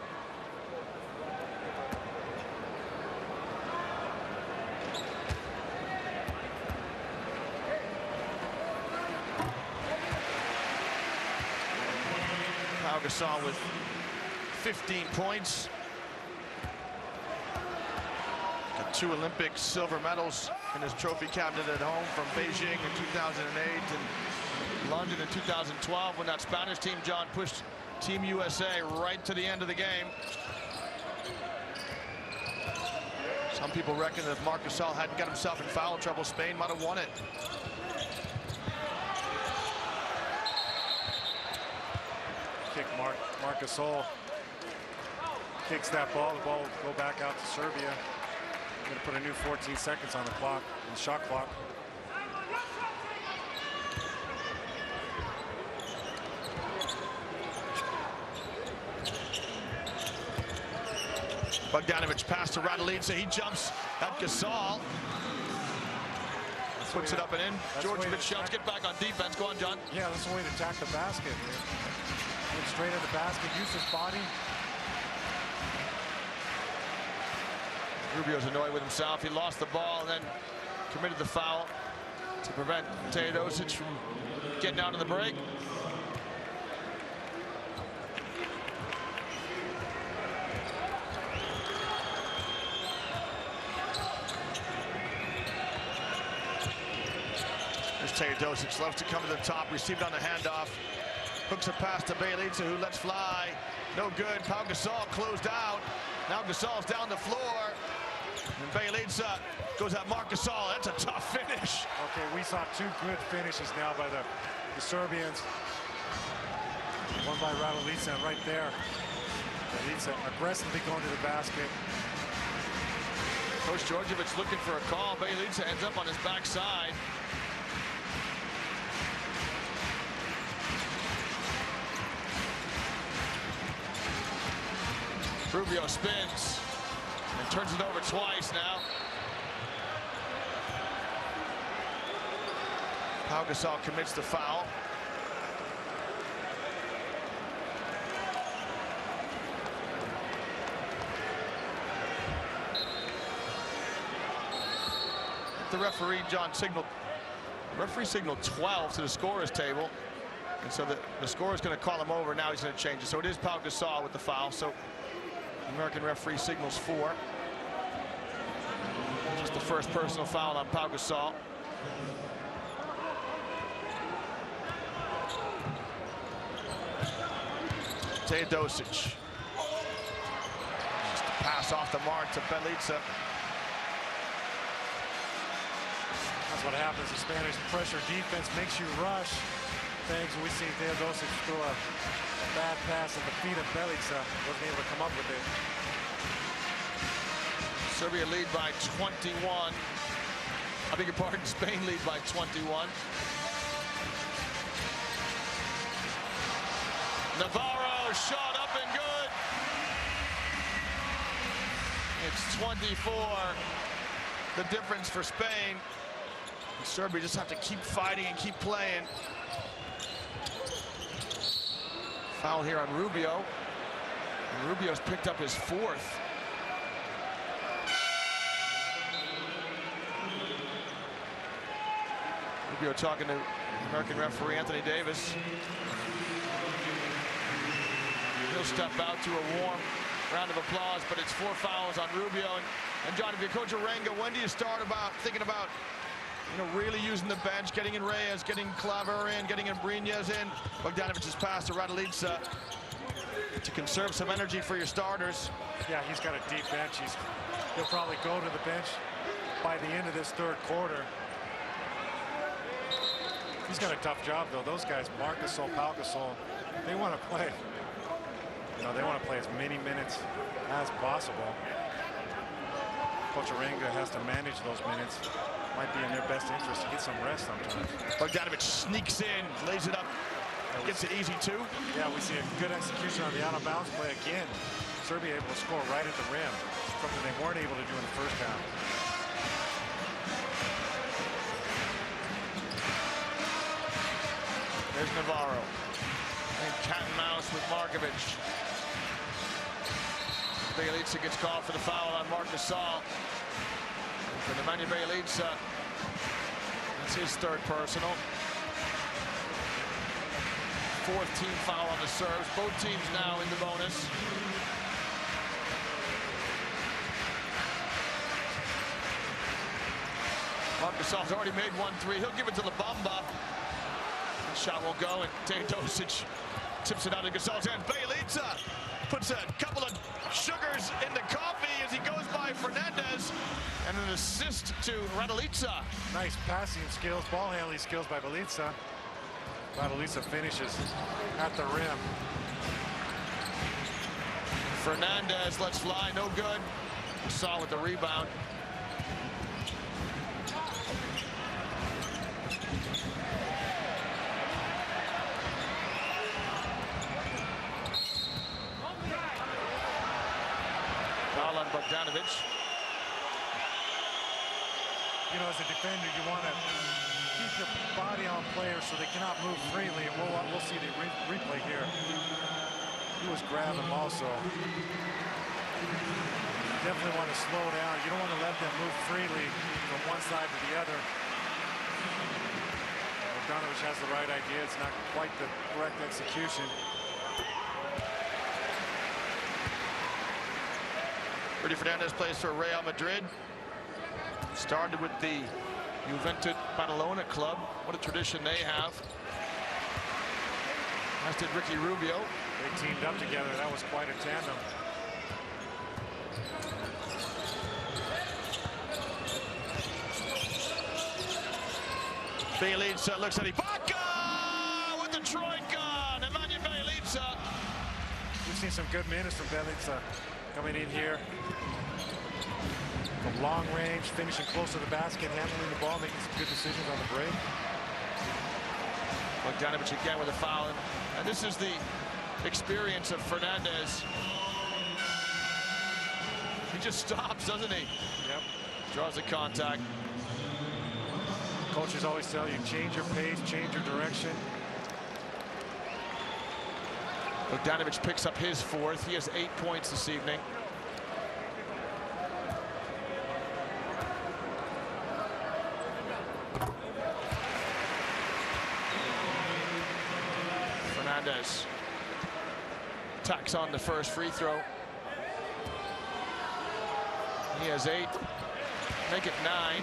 Gasol with 15 points. Got 2 Olympic silver medals in his trophy cabinet at home from Beijing in 2008 and London in 2012 when that Spanish team, John, pushed Team USA right to the end of the game. Some people reckon that if Marcus Gasol hadn't got himself in foul trouble, Spain might have won it. Kick Marcus Gasol kicks that ball. The ball will go back out to Serbia. Going to put a new 14 seconds on the clock, the shot clock. Bogdanovic pass to Raduljica. He jumps at Gasol. Puts it up and in. Djordjevic shouts, get back on defense. Go on, John. Yeah, that's the way to attack the basket. Went straight at the basket, used his body. Rubio's annoyed with himself. He lost the ball and then committed the foul to prevent Teodosic from getting out of the break. There's Teodosic, loves to come to the top, received on the handoff. Hooks a pass to Bjelica, who lets fly. No good. Pau Gasol closed out. Now Gasol's down the floor. And Bjelica goes at Marcus Gasol. That's a tough finish. Okay, we saw 2 good finishes now by the Serbians. One by Raduljica right there. Bjelica aggressively going to the basket. Coach Djordjevic looking for a call. Bjelica ends up on his backside. Rubio spins and turns it over twice now. Pau Gasol commits the foul. The referee, John, signaled 12 to the scorer's table. And so the scorer's going to call him over. Now he's going to change it. So it is Pau Gasol with the foul. So the American referee signals 4. Just the first personal foul on Pau Gasol. Teodosic. Just a pass off the mark to Bjelica. That's what happens. The Spanish pressure defense makes you rush. Things we see Teodosic throw a bad pass at the feet of Bjelica. Wasn't able to come up with it. Serbia lead by 21. I beg your pardon, Spain lead by 21. Navarro shot up and good. It's 24. The difference for Spain. And Serbia just have to keep fighting and keep playing. Foul here on Rubio. And Rubio's picked up his 4th. Rubio talking to American referee Anthony Davis. He'll step out to a warm round of applause, but it's 4 fouls on Rubio. And John, if you're Coach Orenga, when do you start thinking about really using the bench, getting in Reyes, getting Claver in, getting in Brines in? Bogdanovic's pass to Raduljica to conserve some energy for your starters. Yeah, he's got a deep bench. He'll probably go to the bench by the end of this third quarter. He's got a tough job, though. Those guys, Marc Gasol, Pau Gasol, they want to play. They want to play as many minutes as possible. Coach Orenga has to manage those minutes. Might be in their best interest to get some rest sometimes. Bogdanovic sneaks in, lays it up, gets it easy too. Yeah, we see a good execution on the out-of-bounds play again. Serbia able to score right at the rim, something they weren't able to do in the first half. There's Navarro. And cat and mouse with Markovic. Bjelica gets called for the foul on Marc Gasol. And for Nemanja Bjelica, that's his third personal. 4th team foul on the Serbs. Both teams now in the bonus. Marc Gasol's already made 1-3. He'll give it to Lubamba. Shot won't go, and Teodosic tips it out of Gasol's hand. Bjelica puts a couple of sugars in the coffee as he goes by Fernandez, and an assist to Raduljica. Nice passing skills, ball handling skills by Bjelica. Raduljica finishes at the rim. Fernandez lets fly, no good. Gasol with the rebound. Bogdanovic. As a defender, you want to keep your body on players so they cannot move freely. And we'll see the replay here. He was grabbing him also. You definitely want to slow down. You don't want to let them move freely from one side to the other. Bogdanovic has the right idea. It's not quite the correct execution. Rudy Fernandez plays for Real Madrid. Started with the Juventud Badalona club. What a tradition they have. As did Ricky Rubio. They teamed up together. That was quite a tandem. Bjelica looks at Ibaka with the troika. Nemanja Bjelica. We've seen some good minutes from Bjelica coming in here. From long range, finishing close to the basket, handling the ball, making some good decisions on the break. Bogdanovic again with a foul. And this is the experience of Fernandez. He just stops, doesn't he? Yep. Draws the contact. Coaches always tell you, change your pace, change your direction. Bogdanovic picks up his 4th. He has 8 points this evening. Fernandez tacks on the first free throw. He has 8. Make it 9.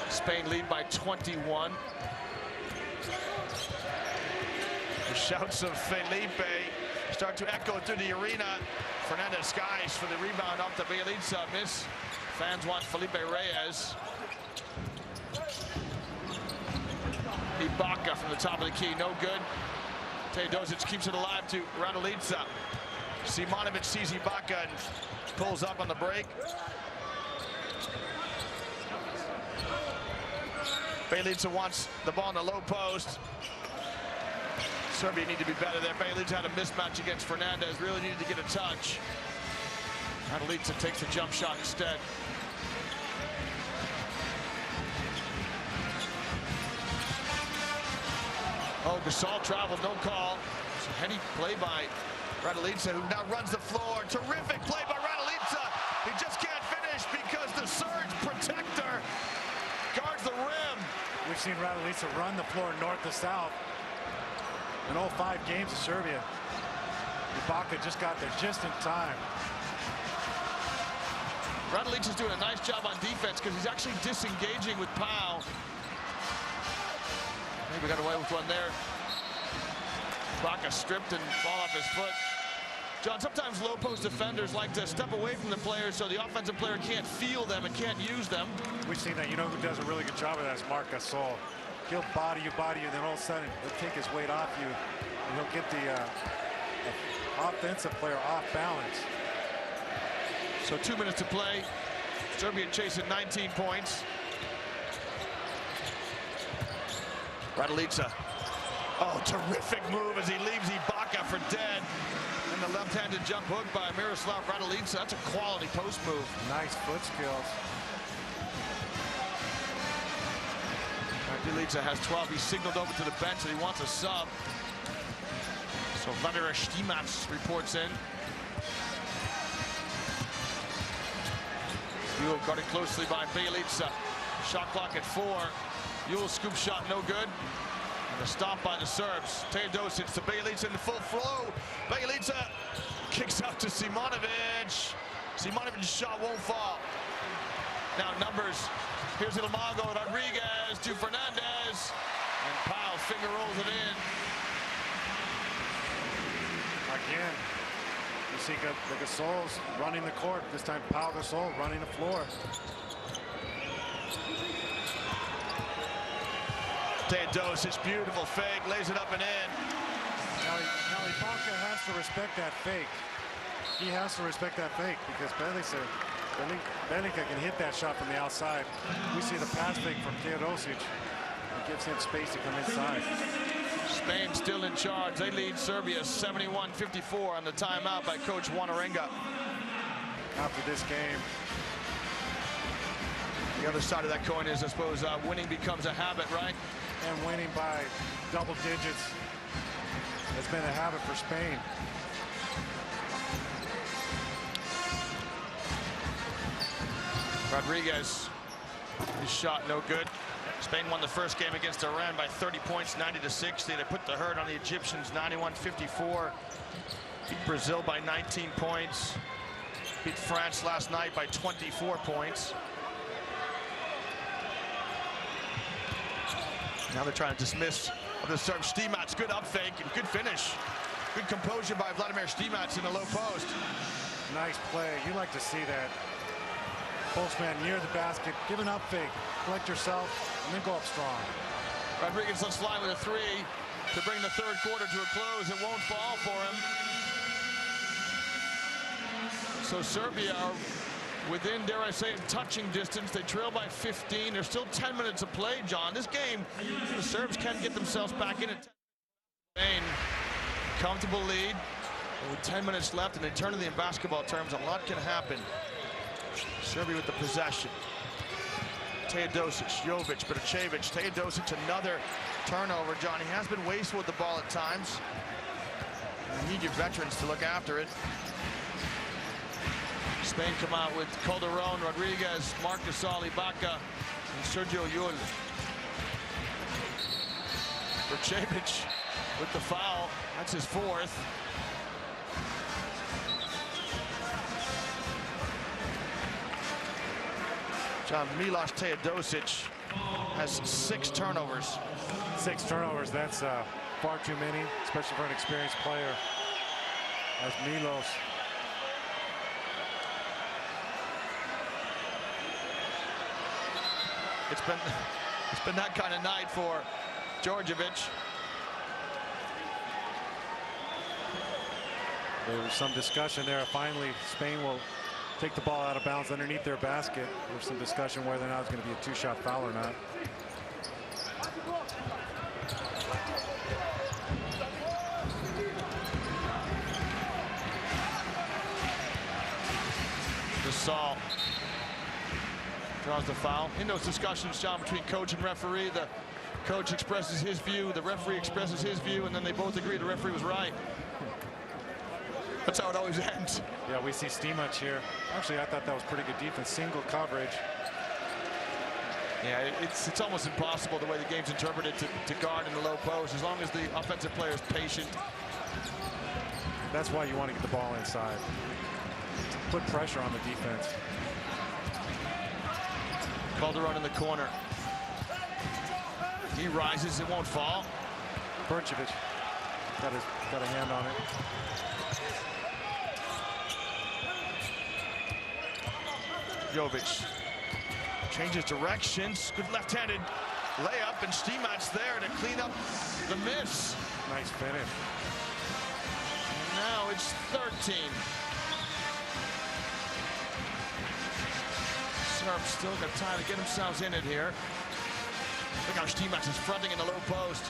Spain lead by 21. The shouts of Felipe start to echo through the arena. Fernandez skies for the rebound off the Bjelica miss. Fans want Felipe Reyes. Ibaka from the top of the key, no good. Teodosic keeps it alive to Raduljica. Simonovic sees Ibaka and pulls up on the break. Bjelica wants the ball in the low post. Serbia need to be better there. Bjelica had a mismatch against Fernandez, really needed to get a touch. Raduljica takes the jump shot instead. Oh, Gasol traveled, no call. It's a heady play by Raduljica, who now runs the floor. Terrific play by Raduljica. He just can't finish because we've seen Raduljica run the floor north to south in all 5 games of Serbia. Ibaka just got there just in time. Raduljica's doing a nice job on defense because he's actually disengaging with Pau. Maybe got away with one there. Ibaka stripped and fall off his foot. John, sometimes low post defenders like to step away from the players so the offensive player can't feel them and can't use them. We've seen that. You know who does a really good job of that is Marc Gasol. He'll body you, and then all of a sudden he'll take his weight off you, and he'll get the offensive player off balance. So 2 minutes to play. Serbia chasing 19 points. Raduljica. Oh, terrific move as he leaves Ibaka for dead. And the left-handed jump hook by Miroslav Raduljica. That's a quality post move. Nice foot skills. Raduljica has 12. He's signaled over to the bench that he wants a sub. So Vladimir Stimac reports in. Yule guarded closely by Bjelica. Shot clock at 4. Yule's scoop shot no good. And a stop by the Serbs. Teodosic to Bjelica in the full flow. Bjelica kicks out to Simonovic. Simonovic's shot won't fall. Now numbers. Here's Ilmago, Rodriguez to Fernandez. And Pau finger rolls it in. Again, you see the Gasol's running the court. This time Pau Gasol running the floor. Teodosic, beautiful fake, lays it up and in. Now Ibaka has to respect that fake. He has to respect that fake because Bjelica can hit that shot from the outside. We see the pass fake from Teodosic. It gives him space to come inside. Spain still in charge. They lead Serbia 71-54 on the timeout by Coach Wanarenga. After this game, the other side of that coin is, I suppose, winning becomes a habit, right? And winning by double digits has been a habit for Spain. Rodriguez, his shot no good. Spain won the first game against Iran by 30 points, 90-60. They put the hurt on the Egyptians, 91-54. Beat Brazil by 19 points. Beat France last night by 24 points. Now they're trying to dismiss the Serb. Stimac, good up fake and good finish. Good composure by Vladimir Stimac in the low post. Nice play. You like to see that. Postman near the basket, give an up fake, collect yourself, and then go up strong. Rodriguez looks fly with a 3 to bring the third quarter to a close. It won't fall for him. So Serbia are within, dare I say, touching distance. They trail by 15. There's still 10 minutes of play, John. This game, the Serbs can get themselves back in it. Spain, comfortable lead. With 10 minutes left, and eternity in basketball terms, a lot can happen. Serbia with the possession. Teodosic, Jovic, Batacevic, Teodosic, another turnover. John, he has been wasteful with the ball at times. You need your veterans to look after it. Spain come out with Calderon, Rodriguez, Marc Gasol, Ibaka, and Sergio Yul. Batacevic with the foul. That's his 4th. John, Milos Teodosic has 6 turnovers. 6 turnovers, that's far too many, especially for an experienced player as Milos. It's been that kind of night for Djordjevic. There was some discussion there. Finally, Spain will take the ball out of bounds underneath their basket. There's some discussion whether or not it's going to be a 2-shot foul or not. Gasol draws the foul. In those discussions, John, between coach and referee, the coach expresses his view, the referee expresses his view, and then they both agree the referee was right. That's how it always ends. Yeah, we see Stimac here. Actually, I thought that was pretty good defense. Single coverage. Yeah, it's almost impossible the way the game's interpreted to guard in the low post as long as the offensive player is patient. That's why you want to get the ball inside. Put pressure on the defense. Calderon in the corner. He rises, it won't fall. Burcevic got a hand on it. Jovic changes directions. Good left-handed layup, and Stimac there to clean up the miss. Nice finish. And now it's 13. Serbs still got time to get themselves in it here. Look how Stimac is fronting in the low post.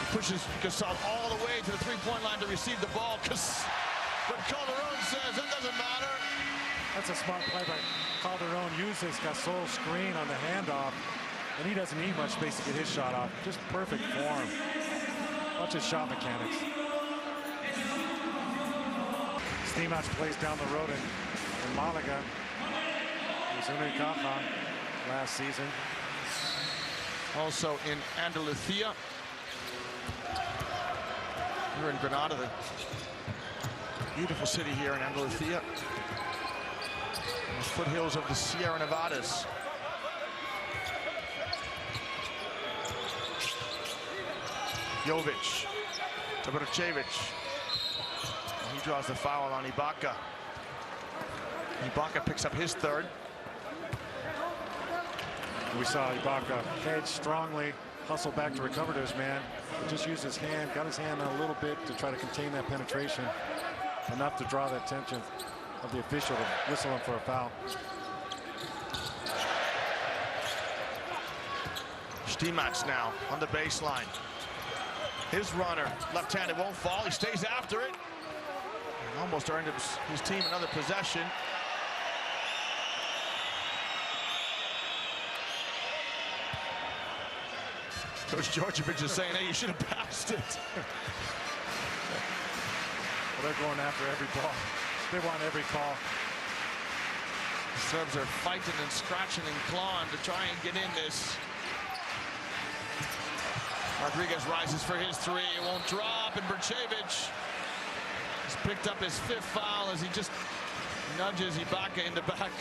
He pushes Gasol all the way to the three-point line to receive the ball. But Calderon says it doesn't matter. That's a smart play by Calderon. Uses Gasol's screen on the handoff, and he doesn't need much space to get his shot off. Just perfect form. Watch his shot mechanics. Stimac plays down the road in Malaga. He was in Kafa last season. Also in Andalusia. We're in Granada, the beautiful city here in Andalusia. The foothills of the Sierra Nevadas. Jovic to Burcevic. He draws the foul on Ibaka. Ibaka picks up his third. We saw Ibaka hedge strongly, hustle back to recover to his man. But just used his hand, got his hand on a little bit to try to contain that penetration. Enough to draw the attention of the official to whistle him for a foul. Stimac now on the baseline. His runner, left-handed, won't fall. He stays after it. And almost earned his team another possession. Coach Djordjevic is saying, hey, you should have passed it. Well, they're going after every ball. They want every call. The Serbs are fighting and scratching and clawing to try and get in this. Rodriguez rises for his three. It won't drop, and Burcevic has picked up his fifth foul as he just nudges Ibaka in the back.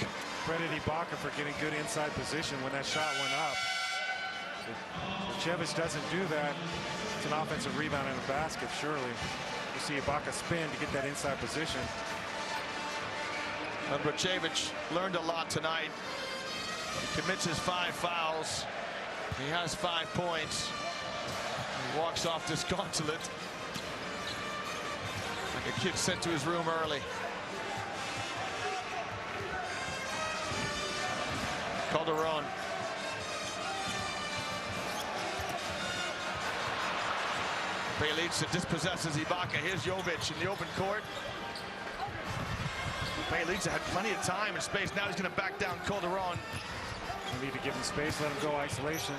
Credit Ibaka for getting good inside position when that shot went up. Burcevic doesn't do that. It's an offensive rebound and a basket, surely. You see Ibaka spin to get that inside position. And Burcevic learned a lot tonight. He commits his 5 fouls. He has 5 points. He walks off this gauntlet like a kid sent to his room early. Calderon. Bjelica dispossesses Ibaka. Here's Jovic in the open court. Bjelica had plenty of time and space. Now he's going to back down Calderon. You need to give him space, let him go isolation.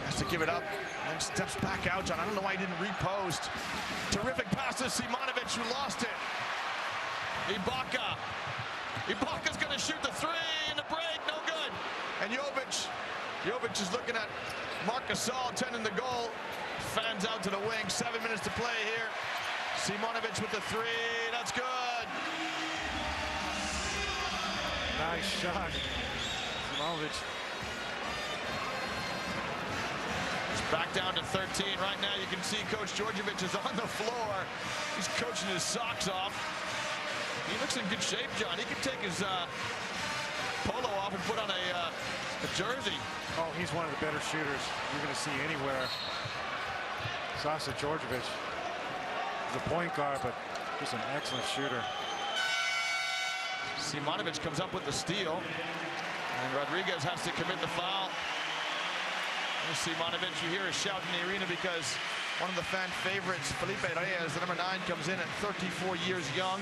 Has to give it up and steps back out. John, I don't know why he didn't repost. Terrific pass to Simonovic, who lost it. Ibaka. Ibaka's going to shoot the three in the break. No good. And Jovic is looking at Marc Gasol tending the goal. Fans out to the wing. 7 minutes to play here. Simonovic with the three. That's good. Nice shot. Simonovic. It's back down to 13. Right now you can see Coach Djordjevic is on the floor. He's coaching his socks off. He looks in good shape, John. He can take his polo off and put on a jersey. Oh, he's one of the better shooters you're going to see anywhere. Sasha Djordjevic is a point guard, but just an excellent shooter. Simonovic comes up with the steal, and Rodriguez has to commit the foul. There's Simonovic. You hear a shout in the arena because one of the fan favorites, Felipe Reyes, the number 9, comes in at 34 years young,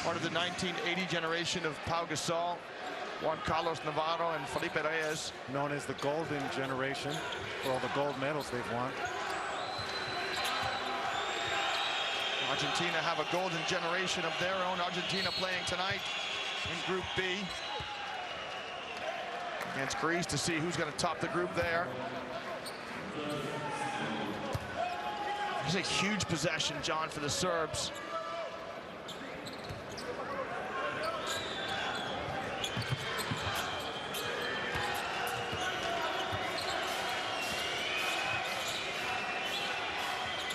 part of the 1980 generation of Pau Gasol, Juan Carlos Navarro, and Felipe Reyes. Known as the golden generation for all the gold medals they've won. Argentina have a golden generation of their own. Argentina playing tonight in Group B. Hands greased to see who's going to top the group there. It's a huge possession, John, for the Serbs.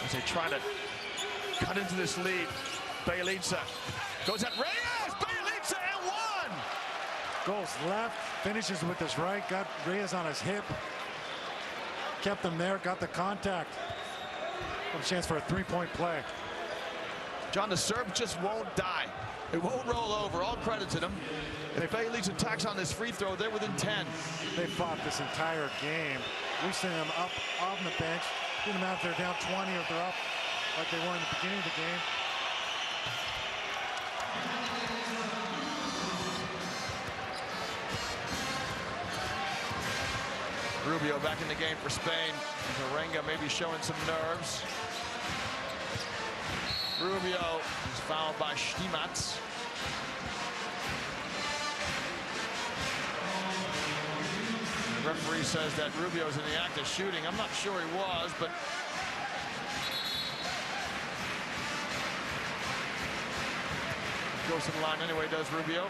As they try to cut into this lead, Bjelica goes at Reyes. Bjelica and one. Goes left, finishes with his right, got Reyes on his hip. Kept him there, got the contact. A chance for a three-point play. John, the Serbs just won't die. It won't roll over. All credit to them. And if Bjelica attacks on this free throw, they're within 10. They fought this entire game. We've seen them up on the bench. Didn't matter if they're down 20 or if they're up like they were in the beginning of the game. Rubio back in the game for Spain. Marenga maybe showing some nerves. Rubio is fouled by Stimac. The referee says that Rubio's in the act of shooting. I'm not sure he was, but goes to the line anyway, does Rubio.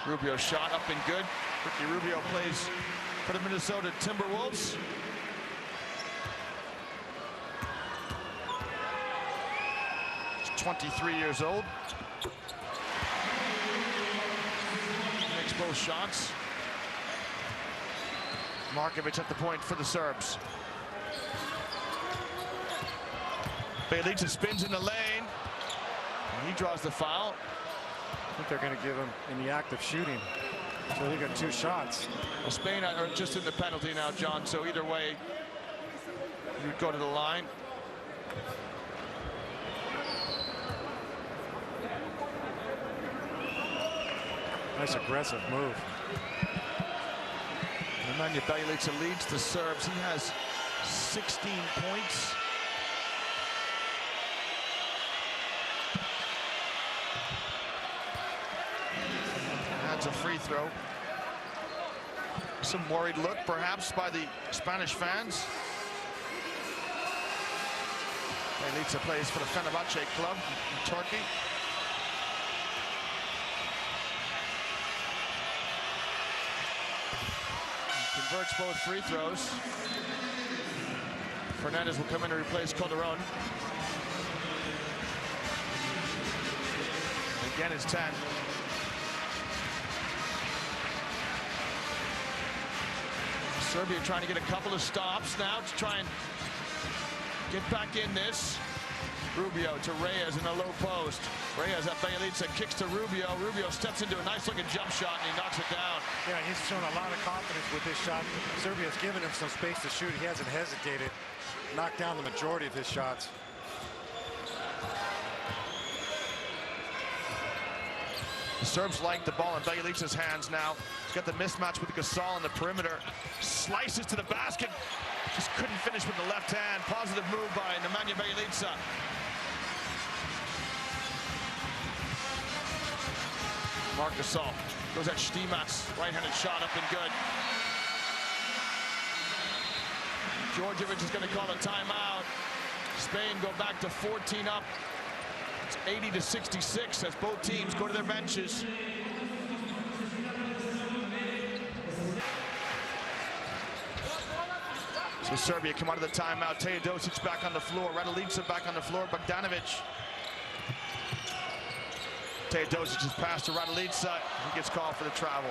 Rubio shot up and good. Ricky Rubio plays for the Minnesota Timberwolves. He's 23 years old. Makes both shots. Markovic at the point for the Serbs. Bjelica spins in the lane. And he draws the foul. I think they're going to give him in the act of shooting. So they got two shots. Well, Spain are just in the penalty now, John. So either way, you'd go to the line. Nice aggressive move. Nemanja Bjelica leads the Serbs. He has 16 points. That's a free throw. Some worried look, perhaps, by the Spanish fans. Bjelica plays for the Fenerbahce club in Turkey. He converts both free throws. Fernandez will come in to replace Calderon. Again, it's 10. Serbia trying to get a couple of stops now to try and get back in this. Rubio to Reyes in the low post. Reyes at Bjelica, kicks to Rubio. Rubio steps into a nice looking jump shot and he knocks it down. Yeah, he's shown a lot of confidence with this shot. Serbia's given him some space to shoot. He hasn't hesitated. Knocked down the majority of his shots. The Serbs like the ball in Bjelica's hands now. He's got the mismatch with Gasol on the perimeter. Slices to the basket. Just couldn't finish with the left hand. Positive move by Nemanja Bjelica. Marc Gasol goes at Stimac. Right-handed shot up and good. Djordjevic is going to call a timeout. Spain go back to 14 up. It's 80-66 as both teams go to their benches. So Serbia come out of the timeout. Teodosic back on the floor. Raduljic back on the floor. Bogdanovic. Teodosic is passed to Raduljic. He gets called for the travel.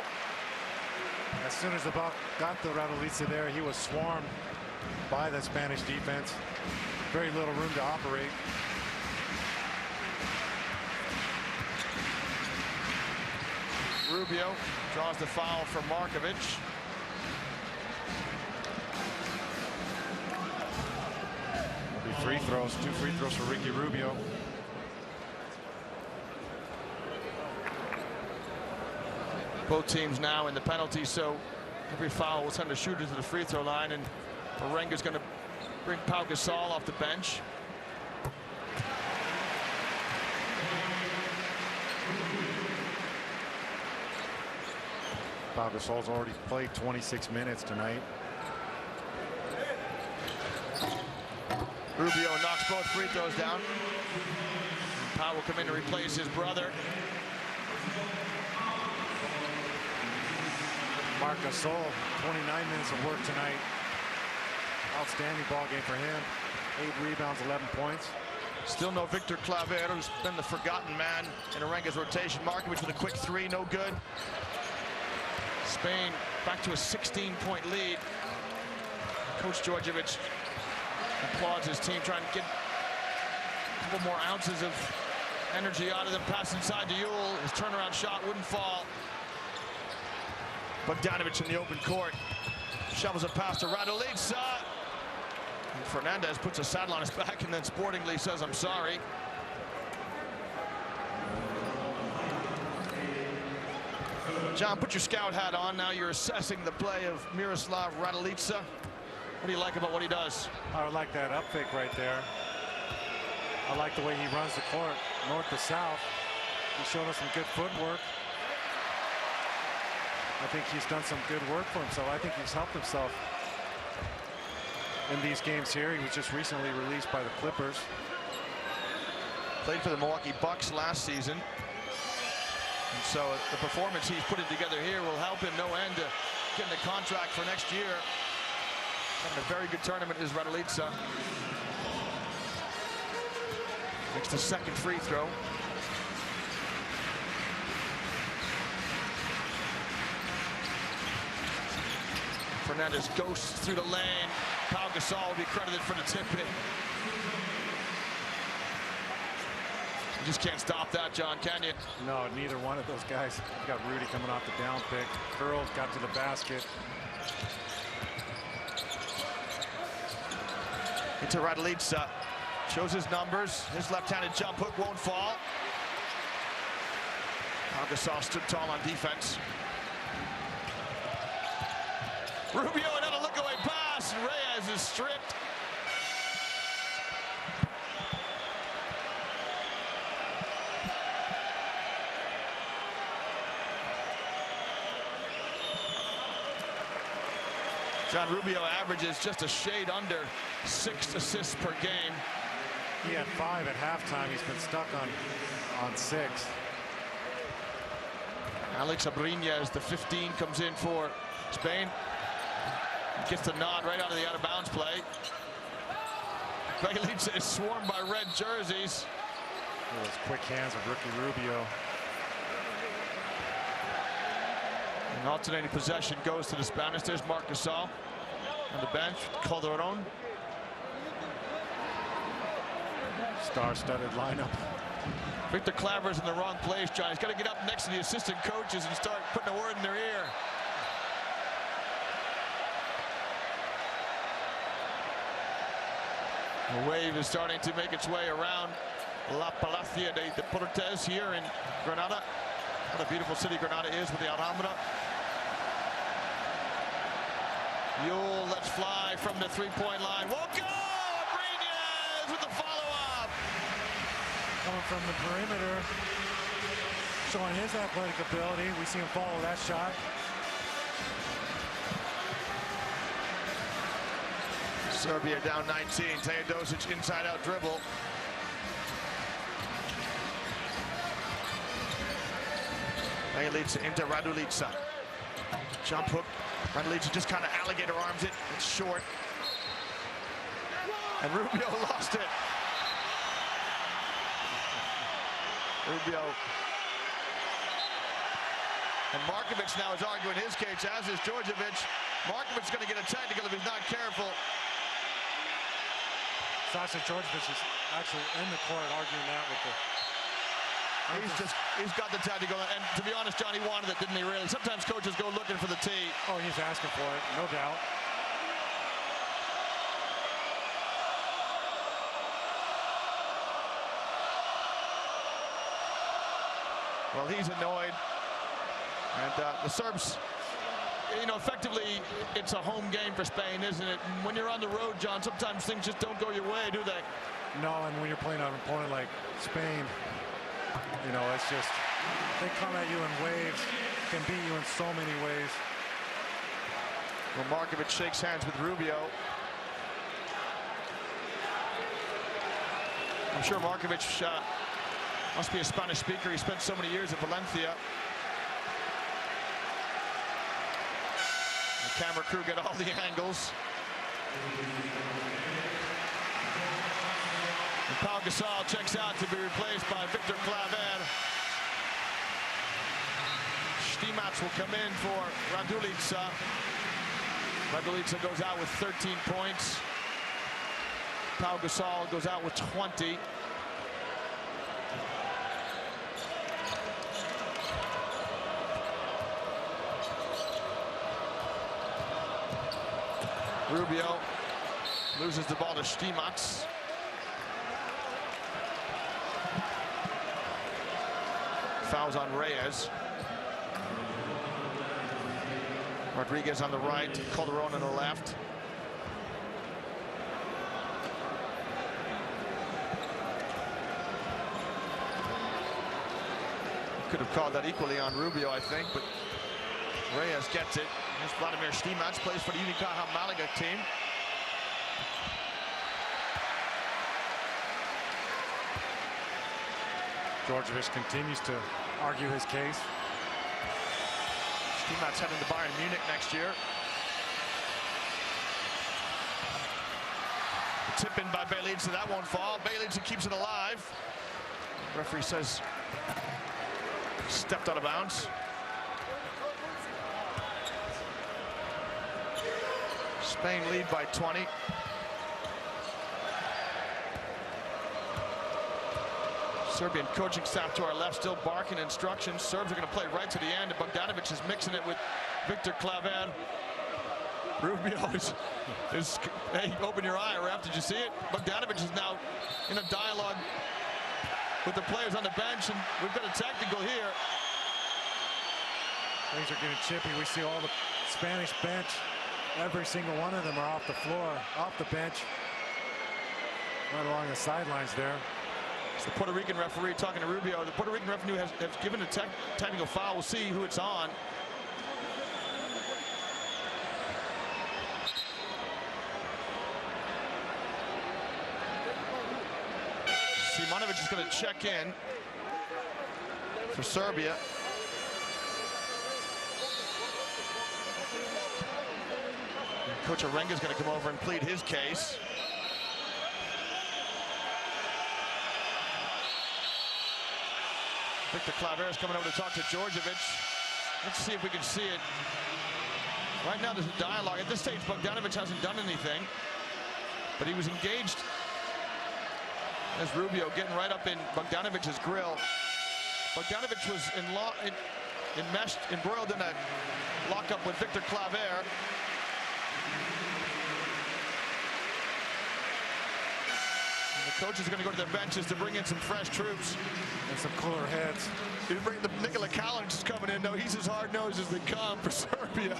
As soon as the ball got to Raduljic there, he was swarmed by the Spanish defense. Very little room to operate. Rubio draws the foul for Markovic. Be free throws, 2 free throws for Ricky Rubio. Both teams now in the penalty, so every foul will send a shooter to the free throw line, and Arenga's going to bring Pau Gasol off the bench. Pau Gasol's already played 26 minutes tonight. Rubio knocks both free throws down. Pau will come in to replace his brother. Marc Gasol, 29 minutes of work tonight. Outstanding ball game for him. 8 rebounds, 11 points. Still no Victor Claver, who's been the forgotten man in Aranga's rotation. Markovic with a quick three, no good. Spain back to a 16-point lead. Coach Djordjevic applauds his team, trying to get a couple more ounces of energy out of them. Pass inside to Yule. His turnaround shot wouldn't fall. Bogdanovic in the open court. Shovels a pass to Raduljica. And Fernandez puts a saddle on his back and then sportingly says, "I'm sorry." John, put your scout hat on. Now you're assessing the play of Miroslav Raduljica. What do you like about what he does? I like that up fake right there. I like the way he runs the court north to south. He's shown us some good footwork. I think he's done some good work for himself. I think he's helped himself in these games here. He was just recently released by the Clippers. Played for the Milwaukee Bucks last season. And so the performance he's putting together here will help him no end to get the contract for next year. Having a very good tournament is Raduljica. Makes the second free throw. Fernandez ghosts through the lane. Pau Gasol will be credited for the tip-in. You just can't stop that, John, can you? No, neither one of those guys. You got Rudy coming off the down pick. Curled, got to the basket. Into Raduljica. Shows his numbers. His left-handed jump hook won't fall. Pau Gasol stood tall on defense. Rubio, another look-away pass. Reyes is stripped. John, Rubio averages just a shade under 6 assists per game. He had 5 at halftime. He's been stuck on 6. Alex Abrines, the 15, comes in for Spain. Gets the nod right out of the out-of-bounds play. Bjelica is swarmed by red jerseys. Those quick hands of rookie Rubio. An alternating possession goes to the Spanish. There's Marc Gasol on the bench. Calderon. Star-studded lineup. Victor Claver's in the wrong place, John. He's got to get up next to the assistant coaches and start putting a word in their ear. The wave is starting to make its way around La Palacia de Deportes here in Granada. What a beautiful city Granada is with the Alhambra. Yule lets fly from the three-point line. Won't go! Abrines with the follow-up. Coming from the perimeter, showing his athletic ability. We see him follow that shot. Serbia down 19. Teodosic inside-out dribble. Bjelica into Raduljica. Jump hook. Raduljica just kind of alligator arms it. It's short. And Rubio lost it. Rubio. And Markovic now is arguing his case, as is Djordjevic. Markovic's going to get a technical if he's not careful. Sasha Djordjevic is actually in the court arguing that with the... He's got the technical, and to be honest, John, he wanted it, didn't he, really? Sometimes coaches go looking for the tee. Oh, he's asking for it, no doubt. Well, he's annoyed. And the Serbs, you know, effectively, it's a home game for Spain, isn't it? And when you're on the road, John, sometimes things just don't go your way, do they? No, and when you're playing an opponent like Spain, you know, it's just, they come at you in waves, can beat you in so many ways. Well, Markovic shakes hands with Rubio. I'm sure Markovic must be a Spanish speaker. He spent so many years at Valencia. The camera crew get all the angles. And Pau Gasol checks out to be replaced by Victor Claver. Stimac will come in for Radulica. Radulica goes out with 13 points. Pau Gasol goes out with 20. Rubio loses the ball to Stimac. Fouls on Reyes. Rodriguez on the right, Calderon on the left. Could have called that equally on Rubio, I think, but Reyes gets it. Here's Vladimir Stimac, plays for the Unicaja Malaga team. Djordjevic continues to argue his case. Stimac heading to Bayern Munich next year. Tip in by Bjelica, that won't fall. Bjelica keeps it alive. Referee says stepped out of bounds. Spain lead by 20. Serbian coaching staff to our left still barking instructions. Serbs are going to play right to the end. Bogdanovic is mixing it with Victor Claver. Rubio is hey, open your eye, ref. Did you see it? Bogdanovic is now in a dialogue with the players on the bench, and we've got a technical here. Things are getting chippy. We see all the Spanish bench. Every single one of them are off the floor, off the bench, right along the sidelines there. It's the Puerto Rican referee talking to Rubio. The Puerto Rican referee has given a technical foul. We'll see who it's on. Simonovic is going to check in for Serbia. And Coach Arenga is going to come over and plead his case. Victor Claver is coming over to talk to Djordjevic. Let's see if we can see it. Right now there's a dialogue. At this stage, Bogdanovic hasn't done anything, but he was engaged. As Rubio getting right up in Bogdanovic's grill. Bogdanovic was enmeshed, embroiled in a lockup with Victor Claver. And the coaches are going to go to their benches to bring in some fresh troops. And some cooler heads. You bring the Nikola Kalinic is coming in. No, he's as hard-nosed as they come for Serbia.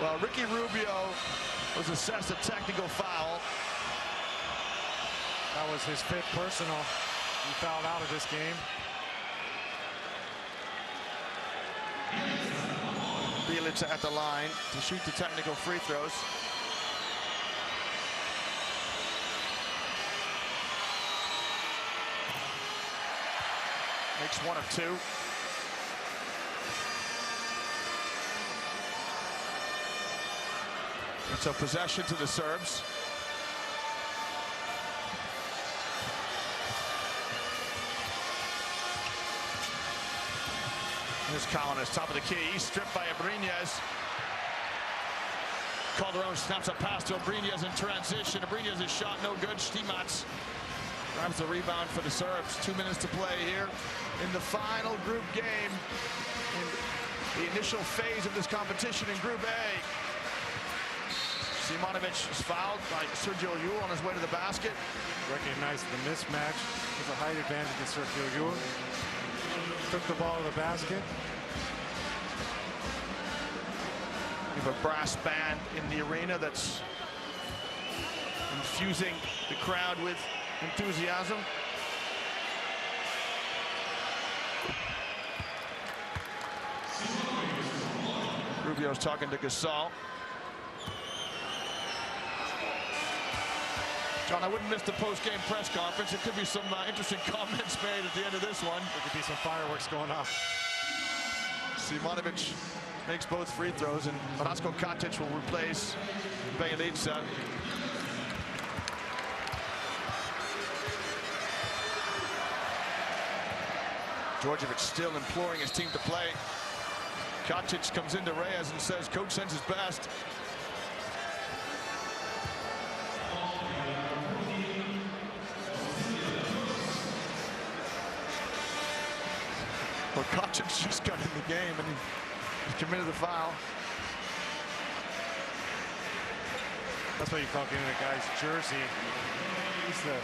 Well, Ricky Rubio was assessed a technical foul. That was his fifth personal. He fouled out of this game. Bjelica at the line to shoot the technical free throws. Makes one of two. And so possession to the Serbs. Here's Collins, top of the key. He's stripped by Abrines. Calderon snaps a pass to Abrines in transition. Abrines' shot no good. Stimac grabs the rebound for the Serbs. 2 minutes to play here in the final group game in the initial phase of this competition in Group A. Simonovic is fouled by Sergio Llull on his way to the basket. Recognized the mismatch with a height advantage to Sergio Llull. Took the ball to the basket. We have a brass band in the arena that's infusing the crowd with enthusiasm. Rubio's talking to Gasol. John, I wouldn't miss the post-game press conference. There could be some interesting comments made at the end of this one. There could be some fireworks going off. Simonovic makes both free throws, and Radko Katic will replace Bjelica. Djordjevic still imploring his team to play. Katic comes into Reyes and says, "Coach sends his best." Well, Kacic just got in the game and he committed the foul. That's what you call getting a guy's jersey. The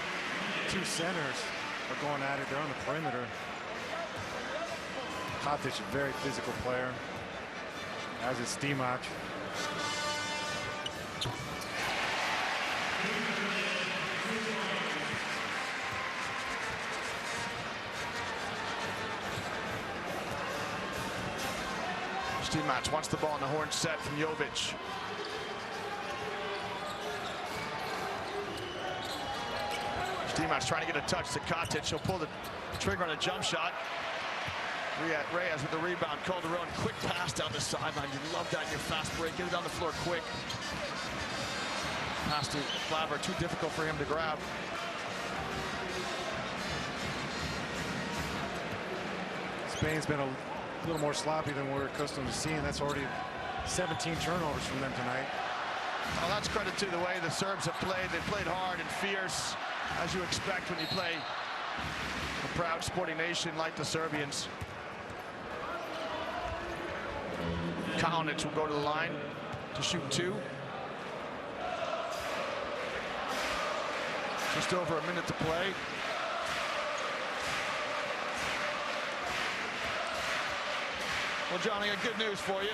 two centers are going at it. They're on the perimeter. Katic, a very physical player, as is Stimac. Stimac wants the ball in the horn set from Jovic. Stimac trying to get a touch to Katic. He'll pull the trigger on a jump shot. Reyes with the rebound. Calderon, quick pass down the sideline. You love that in your fast break. Get it on the floor quick. Pass to Klaver, too difficult for him to grab. Spain's been a little more sloppy than we're accustomed to seeing. That's already 17 turnovers from them tonight. Well, that's credit to the way the Serbs have played. They played hard and fierce, as you expect when you play a proud sporting nation like the Serbians. Kalinic will go to the line to shoot two. Just over a minute to play. Well, Johnny, I got good news for you.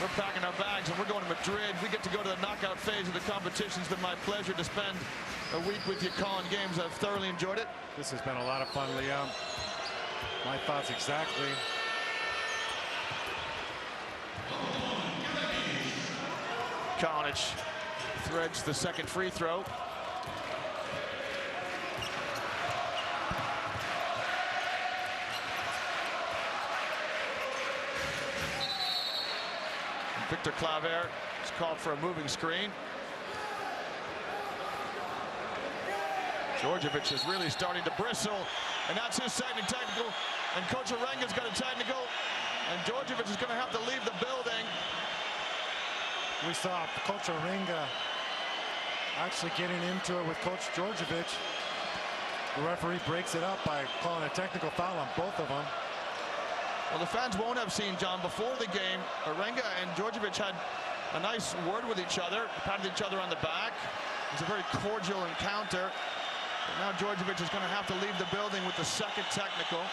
We're packing our bags and we're going to Madrid. We get to go to the knockout phase of the competition. It's been my pleasure to spend a week with you calling games. I've thoroughly enjoyed it. This has been a lot of fun, Liam. My thoughts exactly. Kalinic threads the second free throw. Victor Klaver is called for a moving screen. Djordjevic is really starting to bristle, and that's his second technical. And Coach Arenga's got a technical, and Djordjevic is going to have to leave the building. We saw Coach Arenga actually getting into it with Coach Djordjevic. The referee breaks it up by calling a technical foul on both of them. Well, the fans won't have seen, John, before the game, Arenga and Djordjevic had a nice word with each other, patted each other on the back. It was a very cordial encounter. But now Djordjevic is going to have to leave the building with the second technical.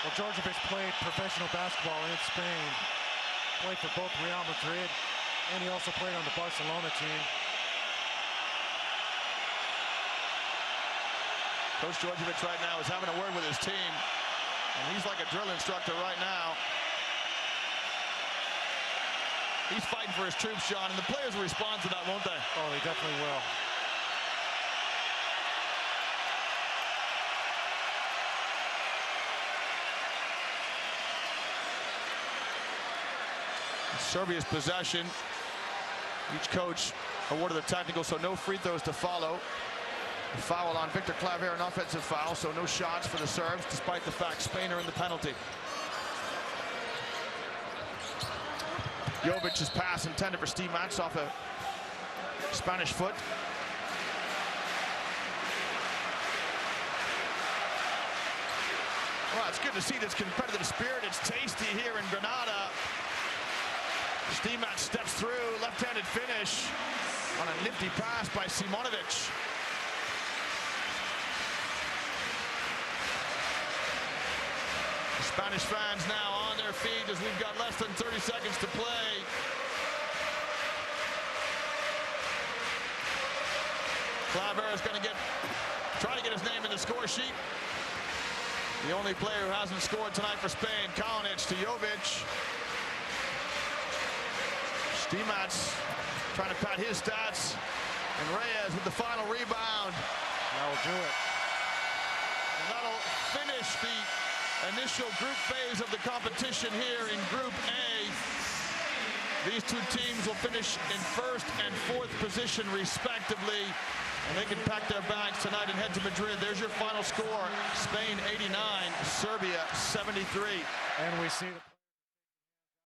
Well, Djordjevic played professional basketball in Spain, played for both Real Madrid, and he also played on the Barcelona team. Coach Djordjevic right now is having a word with his team. And he's like a drill instructor right now. He's fighting for his troops, Sean, and the players will respond to that, won't they? Oh, they definitely will. Serbia's possession. Each coach awarded a technical, so no free throws to follow. A foul on Victor Klaver, an offensive foul, so no shots for the Serbs, despite the fact Spain are in the penalty. Jovic's pass intended for Stimac off a Spanish foot. Well, it's good to see this competitive spirit. It's tasty here in Granada. Stimac steps through, left-handed finish on a nifty pass by Simonovic. Spanish fans now on their feet as we've got less than 30 seconds to play. Claver is going to try to get his name in the score sheet. The only player who hasn't scored tonight for Spain, Kalinic to Jovic. Stimac trying to pat his stats. And Reyes with the final rebound. That will do it. And that'll finish the initial group phase of the competition here in Group A. These two teams will finish in first and fourth position respectively. And they can pack their bags tonight and head to Madrid. There's your final score. Spain 89, Serbia 73. And we see